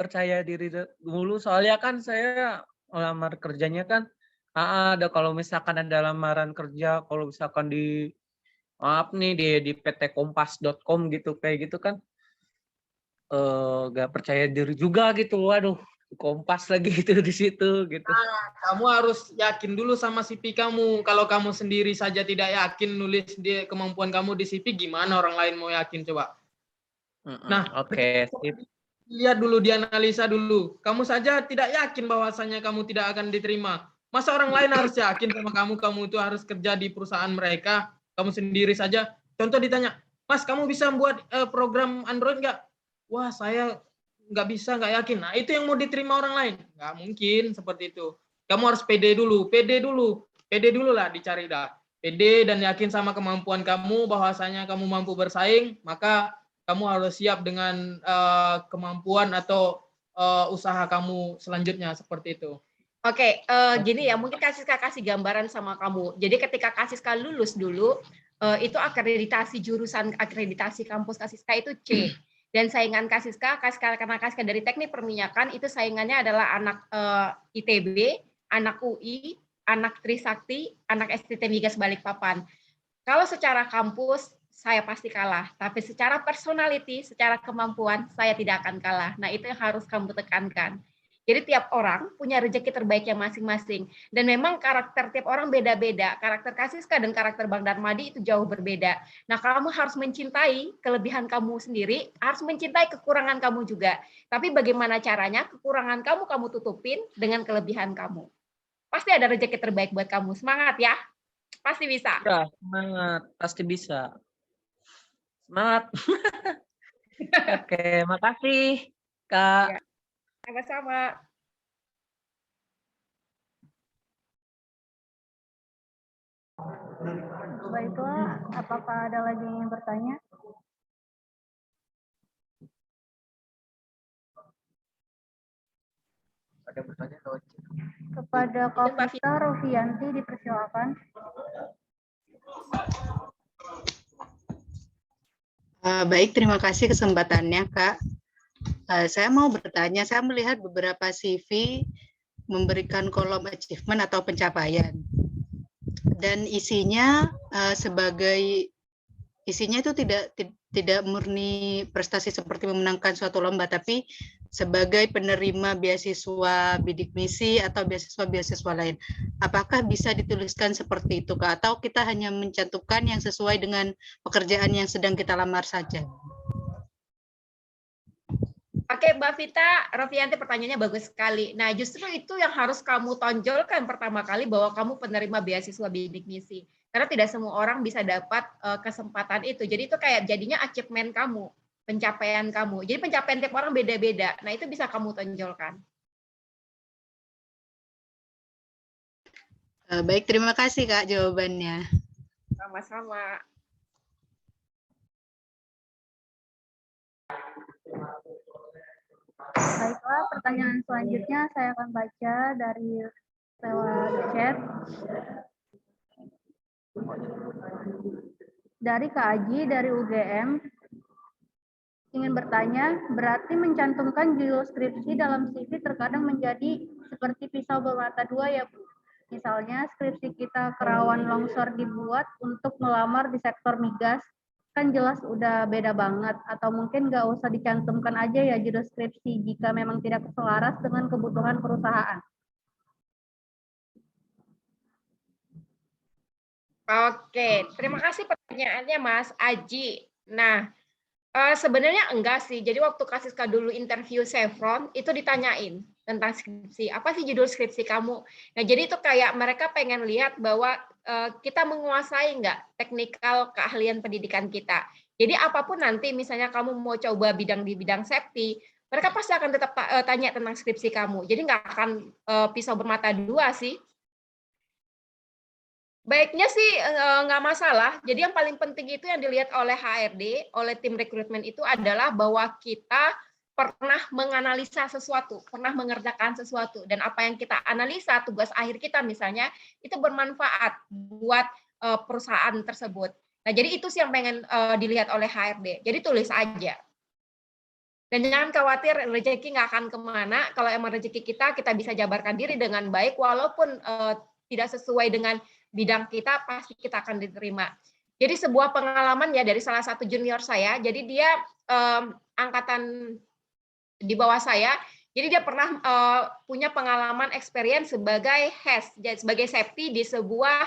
percaya diri dulu, soalnya kan saya melamar kerjanya kan ada kalau misalkan ada lamaran kerja, kalau misalkan di pt-kompas.com gitu kayak gitu kan nggak percaya diri juga gitu. Waduh, Kompas lagi gitu di situ gitu. Nah, kamu harus yakin dulu sama CV kamu. Kalau kamu sendiri saja tidak yakin nulis kemampuan kamu di CV, gimana orang lain mau yakin coba? Nah, oke. Lihat dulu, dianalisa dulu. Kamu saja tidak yakin bahwasanya kamu tidak akan diterima. Masa orang lain harus yakin sama kamu itu harus kerja di perusahaan mereka, kamu sendiri saja. Contoh ditanya, Mas, kamu bisa buat program Android nggak? Wah, saya nggak bisa, nggak yakin. Nah, itu yang mau diterima orang lain. Nggak mungkin seperti itu. Kamu harus pede dulu lah dicari dah. Pede dan yakin sama kemampuan kamu, bahwasanya kamu mampu bersaing, maka kamu harus siap dengan kemampuan atau usaha kamu selanjutnya seperti itu. Oke, gini ya, mungkin kasih gambaran sama kamu. Jadi ketika Kasiska lulus dulu, itu akreditasi jurusan akreditasi kampus Kasiska itu C. Dan saingan Kasiska karena Kasiska dari teknik perminyakan, itu saingannya adalah anak ITB, anak UI, anak Trisakti, anak STT Migas Balikpapan. Kalau secara kampus, saya pasti kalah. Tapi secara personality, secara kemampuan, saya tidak akan kalah. Nah, itu yang harus kamu tekankan. Jadi tiap orang punya rezeki terbaiknya masing-masing. Dan memang karakter tiap orang beda-beda. Karakter Kasiska dan karakter Bang Darmadi itu jauh berbeda. Nah, kamu harus mencintai kelebihan kamu sendiri, harus mencintai kekurangan kamu juga. Tapi bagaimana caranya kekurangan kamu tutupin dengan kelebihan kamu. Pasti ada rezeki terbaik buat kamu. Semangat ya. Pasti bisa. Ya, semangat. Pasti bisa. Semangat. Oke, makasih, Kak. Ya. Sama-sama. Baiklah, apakah ada lagi yang ingin bertanya? Ada bertanya lewat chat. Kepada Kofita Rofianti dipersilakan. Baik, terima kasih kesempatannya, Kak. Saya mau bertanya, saya melihat beberapa CV memberikan kolom achievement atau pencapaian. Dan isinya itu tidak murni prestasi seperti memenangkan suatu lomba, tapi sebagai penerima beasiswa bidik misi atau beasiswa lain. Apakah bisa dituliskan seperti itu, Kak? Atau kita hanya mencantumkan yang sesuai dengan pekerjaan yang sedang kita lamar saja? Oke, Mbak Vita, Rofianti pertanyaannya bagus sekali. Nah, justru itu yang harus kamu tonjolkan pertama kali, bahwa kamu penerima beasiswa bidik misi. Karena tidak semua orang bisa dapat kesempatan itu. Jadi itu kayak jadinya achievement kamu, pencapaian kamu. Jadi pencapaian tiap orang beda-beda. Nah, itu bisa kamu tonjolkan. Baik, terima kasih, Kak, jawabannya. Sama-sama. Baiklah, pertanyaan selanjutnya saya akan baca dari lewat chat. Dari Kak Aji dari UGM ingin bertanya, berarti mencantumkan judul skripsi dalam CV terkadang menjadi seperti pisau bermata dua ya Bu? Misalnya skripsi kita kerawan longsor dibuat untuk melamar di sektor migas, kan jelas udah beda banget. Atau mungkin nggak usah dicantumkan aja ya judul skripsi jika memang tidak selaras dengan kebutuhan perusahaan. Oke, terima kasih pertanyaannya Mas Aji. Nah, sebenarnya enggak sih. Jadi waktu Kasiska dulu interview Chevron, itu ditanyain tentang skripsi. Apa sih judul skripsi kamu? Nah, jadi itu kayak mereka pengen lihat bahwa kita menguasai enggak teknikal keahlian pendidikan kita. Jadi apapun nanti, misalnya kamu mau coba bidang di bidang safety, mereka pasti akan tetap tanya tentang skripsi kamu. Jadi nggak akan pisau bermata dua sih. Baiknya sih nggak masalah. Jadi yang paling penting itu yang dilihat oleh HRD, oleh tim rekrutmen itu adalah bahwa kita pernah menganalisa sesuatu, pernah mengerjakan sesuatu, dan apa yang kita analisa, tugas akhir kita misalnya, itu bermanfaat buat perusahaan tersebut. Nah, jadi itu sih yang pengen dilihat oleh HRD. Jadi tulis aja. Dan jangan khawatir, rezeki nggak akan kemana. Kalau emang rezeki kita bisa jabarkan diri dengan baik, walaupun tidak sesuai dengan bidang kita, pasti kita akan diterima. Jadi sebuah pengalaman ya dari salah satu junior saya, jadi dia angkatan di bawah saya, jadi dia pernah punya pengalaman experience sebagai HES, sebagai safety di sebuah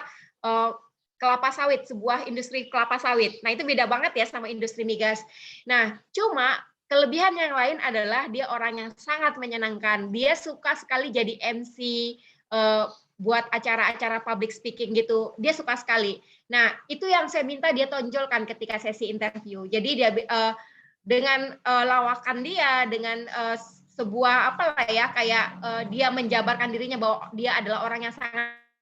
kelapa sawit, sebuah industri kelapa sawit. Nah itu beda banget ya sama industri migas. Nah cuma kelebihan yang lain adalah dia orang yang sangat menyenangkan. Dia suka sekali jadi MC, buat acara-acara public speaking gitu. Dia suka sekali. Nah, itu yang saya minta dia tonjolkan ketika sesi interview. Jadi dia dengan lawakan dia, dengan sebuah apalah ya, kayak dia menjabarkan dirinya bahwa dia adalah orang yang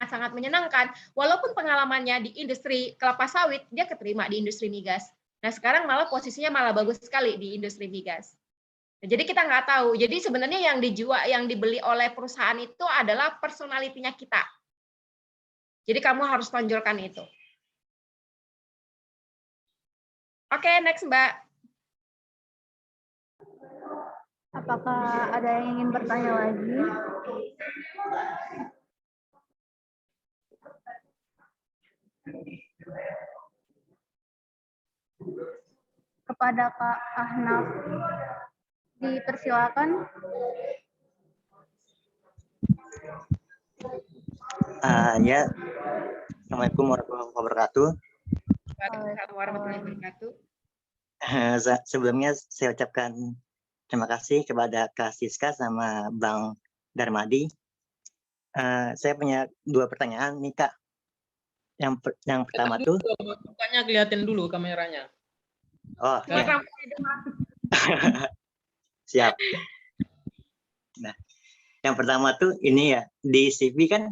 sangat menyenangkan. Walaupun pengalamannya di industri kelapa sawit, dia keterima di industri migas. Nah, sekarang malah posisinya malah bagus sekali di industri migas. Jadi kita nggak tahu. Jadi sebenarnya yang dijual, yang dibeli oleh perusahaan itu adalah personalitinya kita. Jadi kamu harus tonjolkan itu. Oke, next Mbak. Apakah ada yang ingin bertanya lagi? Kepada Kak Ahnaf, dipersilakan. Ya, Assalamualaikum warahmatullahi wabarakatuh. Waalaikumsalam warahmatullahi wabarakatuh. Sebelumnya saya ucapkan terima kasih kepada Kak Siska sama Bang Darmadi. Saya punya dua pertanyaan nih Kak. Yang pertama tuh. Bukannya kelihatan dulu kameranya. Oh, ya. Siap. Nah, yang pertama tuh ini ya, di CV kan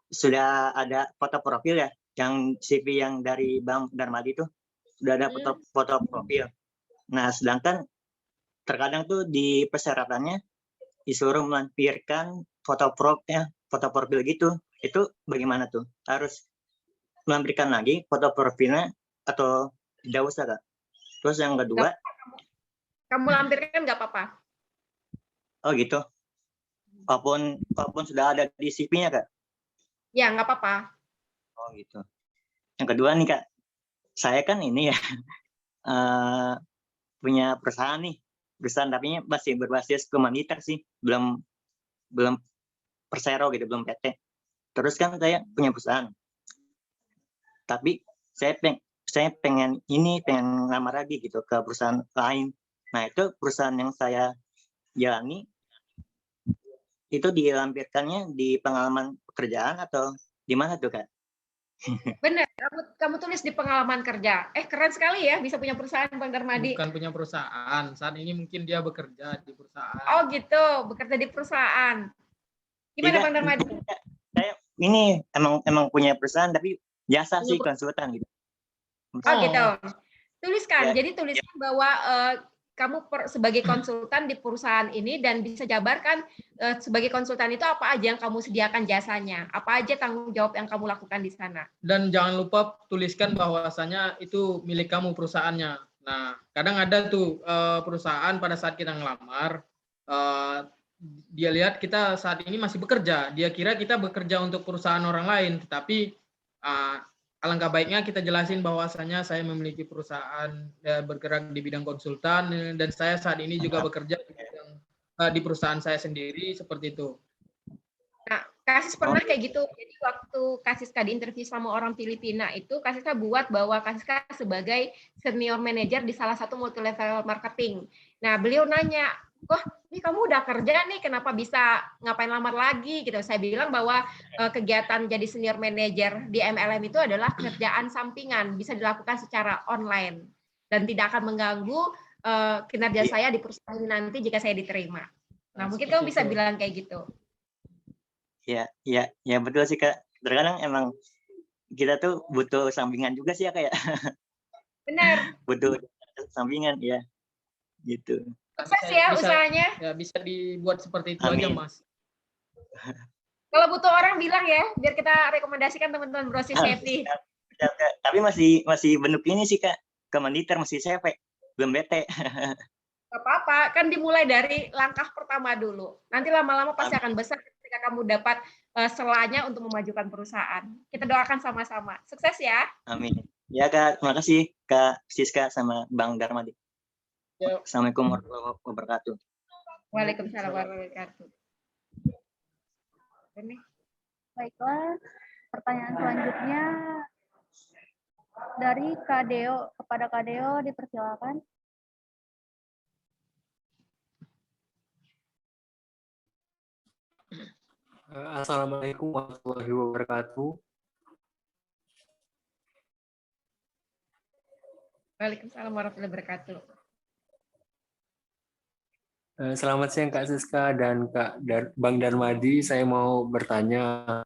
sudah ada foto profil ya, yang CV yang dari Bang Darmadi tuh sudah ada foto profil. Nah, sedangkan terkadang tuh di persyaratannya disuruh melampirkan foto profil gitu. Itu bagaimana tuh? Harus melampirkan lagi foto profilnya atau tidak usah Kak? Terus yang kedua, kamu lampirkan nggak apa-apa. Oh gitu. Walaupun sudah ada di CV-nya Kak? Ya nggak apa-apa. Oh gitu. Yang kedua nih Kak, saya kan ini ya punya perusahaan tapi masih berbasis humanitar sih, belum persero gitu, belum PT. Terus kan saya punya perusahaan, tapi saya pengen ngelamar lagi gitu ke perusahaan lain. Nah itu perusahaan yang saya jalani itu dilampirkannya di pengalaman pekerjaan atau di mana tuh Kak? Benar, kamu tulis di pengalaman kerja. Keren sekali ya bisa punya perusahaan Bang Darmadi. Bukan punya perusahaan, saat ini mungkin dia bekerja di perusahaan. Oh gitu, bekerja di perusahaan. Gimana Bang Darmadi? Saya ini emang punya perusahaan tapi jasa sih konsultan gitu. Oh gitu. Tuliskan. Ya. Jadi tuliskan bahwa kamu sebagai konsultan di perusahaan ini dan bisa jabarkan sebagai konsultan itu apa aja yang kamu sediakan jasanya, apa aja tanggung jawab yang kamu lakukan di sana. Dan jangan lupa tuliskan bahwasanya itu milik kamu perusahaannya. Nah, kadang ada tuh perusahaan pada saat kita ngelamar, dia lihat kita saat ini masih bekerja, dia kira kita bekerja untuk perusahaan orang lain, tetapi alangkah baiknya kita jelasin bahwasanya saya memiliki perusahaan bergerak di bidang konsultan dan saya saat ini juga bekerja di perusahaan saya sendiri seperti itu. Nah, Kasiska pernah kayak gitu. Jadi waktu Kasiska di interview sama orang Filipina itu, Kasiska buat bahwa Kasiska sebagai senior manager di salah satu multi level marketing. Nah, beliau nanya, "Wah, ini kamu udah kerja nih, kenapa bisa ngapain lamar lagi?" gitu. Saya bilang bahwa kegiatan jadi senior manager di MLM itu adalah kerjaan sampingan, bisa dilakukan secara online dan tidak akan mengganggu kinerja saya di perusahaan ini nanti jika saya diterima. Nah, mungkin kamu bisa bilang kayak gitu. Ya betul sih Kak. Terkadang emang kita tuh butuh sampingan juga sih ya Kak ya. Benar. Butuh sampingan ya, gitu. Sukses ya usahanya. Ya bisa dibuat seperti itu Amin. aja Mas. Kalau butuh orang bilang ya, biar kita rekomendasikan teman-teman Brosis Happy. Tapi masih bentuk ini sih Kak, ke Monitor masih CV, belum bete. Gak apa-apa, kan dimulai dari langkah pertama dulu. Nanti lama-lama pasti akan besar ketika kamu dapat selanya untuk memajukan perusahaan. Kita doakan sama-sama. Sukses ya. Amin. Ya Kak, terima kasih Kak Siska sama Bang Darmadi. Assalamualaikum warahmatullahi wabarakatuh. Waalaikumsalam warahmatullahi wabarakatuh. Baiklah, pertanyaan selanjutnya dari Kak Deo. Kepada Kak Deo dipersilakan. Assalamualaikum warahmatullahi wabarakatuh. Waalaikumsalam warahmatullahi wabarakatuh. Selamat siang Kak Siska dan Bang Darmadi. Saya mau bertanya,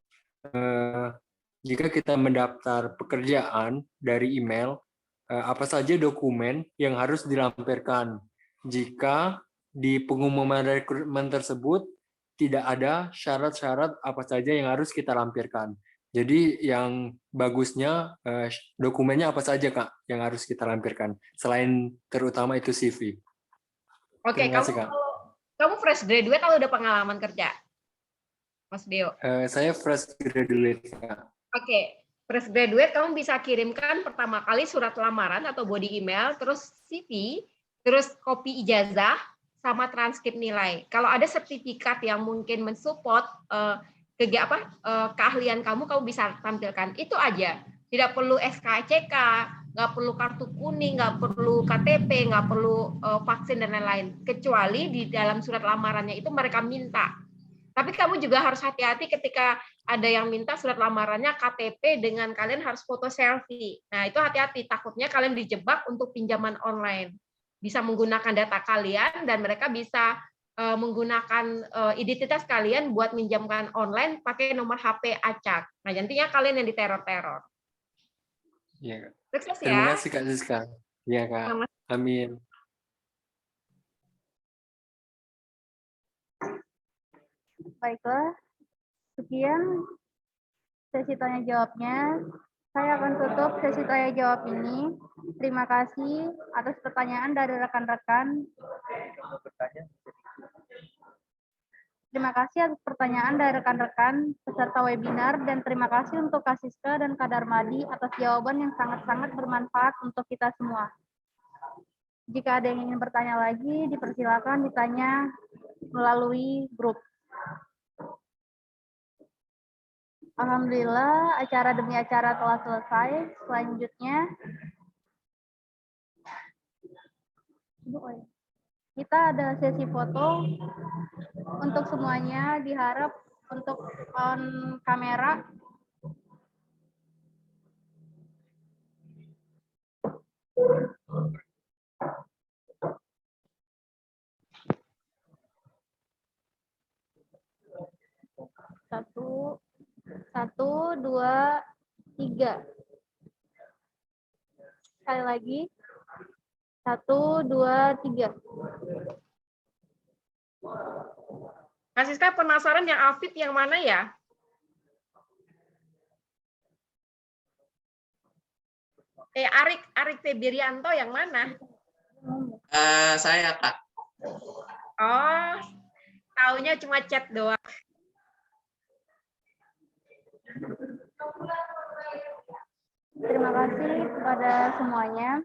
jika kita mendaftar pekerjaan dari email, apa saja dokumen yang harus dilampirkan jika di pengumuman rekrutmen tersebut tidak ada syarat-syarat apa saja yang harus kita lampirkan. Jadi yang bagusnya dokumennya apa saja Kak yang harus kita lampirkan selain terutama itu CV. Oke, Terima kasih, Kak. Kamu fresh graduate atau udah pengalaman kerja, Mas Deo? Saya fresh graduate Kak. Oke, fresh graduate kamu bisa kirimkan pertama kali surat lamaran atau body email, terus CV, terus kopi ijazah, sama transkrip nilai. Kalau ada sertifikat yang mungkin mensupport keahlian kamu bisa tampilkan. Itu aja. Tidak perlu SKCK, nggak perlu kartu kuning, nggak perlu KTP, nggak perlu vaksin dan lain-lain. Kecuali di dalam surat lamarannya itu mereka minta. Tapi kamu juga harus hati-hati ketika ada yang minta surat lamarannya KTP dengan kalian harus foto selfie. Nah, itu hati-hati. Takutnya kalian dijebak untuk pinjaman online. Bisa menggunakan data kalian dan mereka bisa menggunakan identitas kalian buat minjamkan online pakai nomor HP acak. Nah, nantinya kalian yang diteror-teror. Iya, Kak. Sukses ya. Terima kasih Kak Siska. Iya, Kak. Amin. Baiklah, sekian sesi tanya jawabnya. Saya akan tutup sesi tanya jawab ini. Terima kasih atas pertanyaan dari rekan-rekan. Terima kasih atas pertanyaan dari rekan-rekan peserta webinar dan terima kasih untuk Kak Siska dan Kak Darmadi atas jawaban yang sangat-sangat bermanfaat untuk kita semua. Jika ada yang ingin bertanya lagi, dipersilakan ditanya melalui grup. Alhamdulillah, acara demi acara telah selesai. Selanjutnya, kita ada sesi foto untuk semuanya. Diharap untuk on kamera. Satu, dua, tiga. Sekali lagi. 1, 2, 3. Kak Siska penasaran yang Afid yang mana ya? Arik Febrianto yang mana? Saya, Kak. Oh, taunya cuma chat doang. Terima kasih kepada semuanya.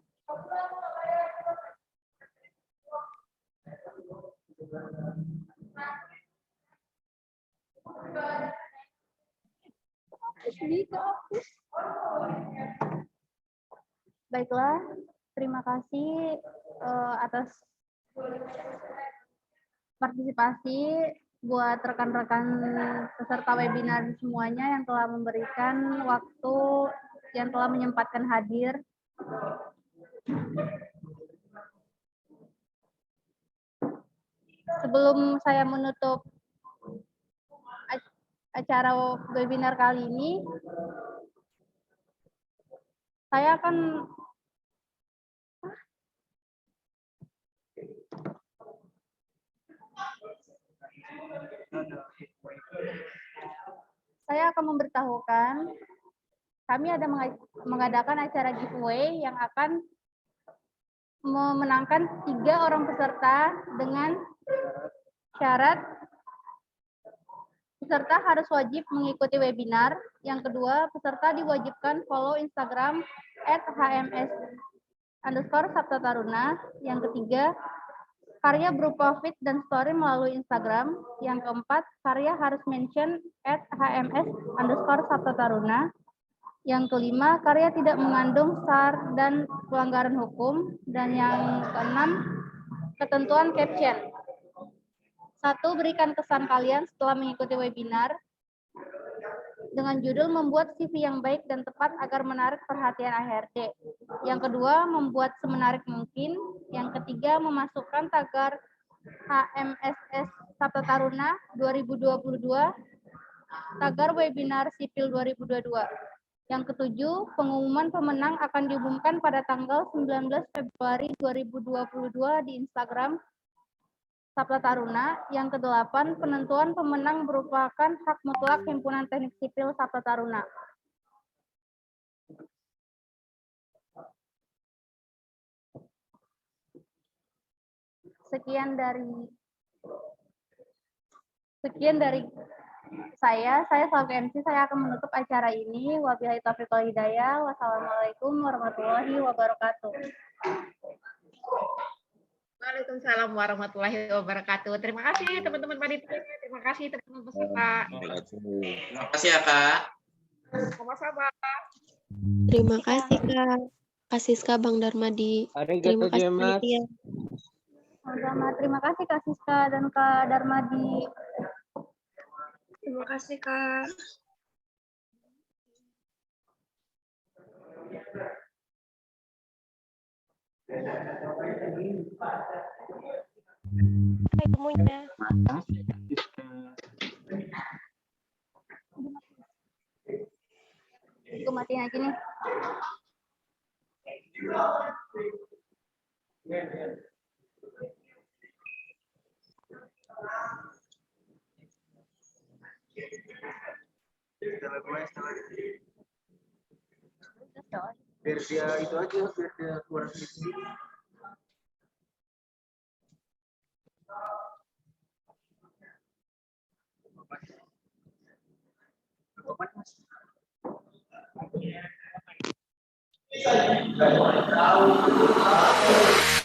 Baiklah, terima kasih atas partisipasi buat rekan-rekan peserta webinar semuanya yang telah memberikan waktu, yang telah menyempatkan hadir. Sebelum saya menutup acara webinar kali ini, saya akan memberitahukan kami ada mengadakan acara giveaway yang akan memenangkan 3 orang peserta dengan syarat peserta harus wajib mengikuti webinar. Yang kedua, peserta diwajibkan follow Instagram @hms_sabtataruna. Yang ketiga, karya berupa feed dan story melalui Instagram. Yang keempat, karya harus mention @hms_sabtataruna. Yang kelima, karya tidak mengandung SAR dan pelanggaran hukum. Dan yang keenam, ketentuan caption. 1. Berikan kesan kalian setelah mengikuti webinar dengan judul membuat CV yang baik dan tepat agar menarik perhatian HRD. Yang kedua, membuat semenarik mungkin. Yang ketiga, memasukkan tagar HMSS Sabtataruna 2022, tagar webinar sipil 2022. Yang ketujuh, pengumuman pemenang akan diumumkan pada tanggal 19 Februari 2022 di Instagram Sabtataruna. Yang kedelapan, penentuan pemenang merupakan hak mutlak Himpunan Teknik Sipil Sabtataruna. Sekian dari saya selaku MC, saya akan menutup acara ini. Wabillahi taufiq wal hidayah. Wassalamualaikum warahmatullahi wabarakatuh. Waalaikumsalam warahmatullahi wabarakatuh. Terima kasih teman-teman panitia, terima kasih teman-teman peserta. Terima kasih ya, Kak. Sama-sama. Terima kasih Kak. Kak Siska, Bang Darmadi. Terima kasih panitia. Sama-sama. Terima kasih Kak Siska dan Kak Darmadi. Terima kasih, Kak. Hai semuanya. Aku matiin aja nih. Biar dia itu aja, biar dia keluar sendiri. Mas.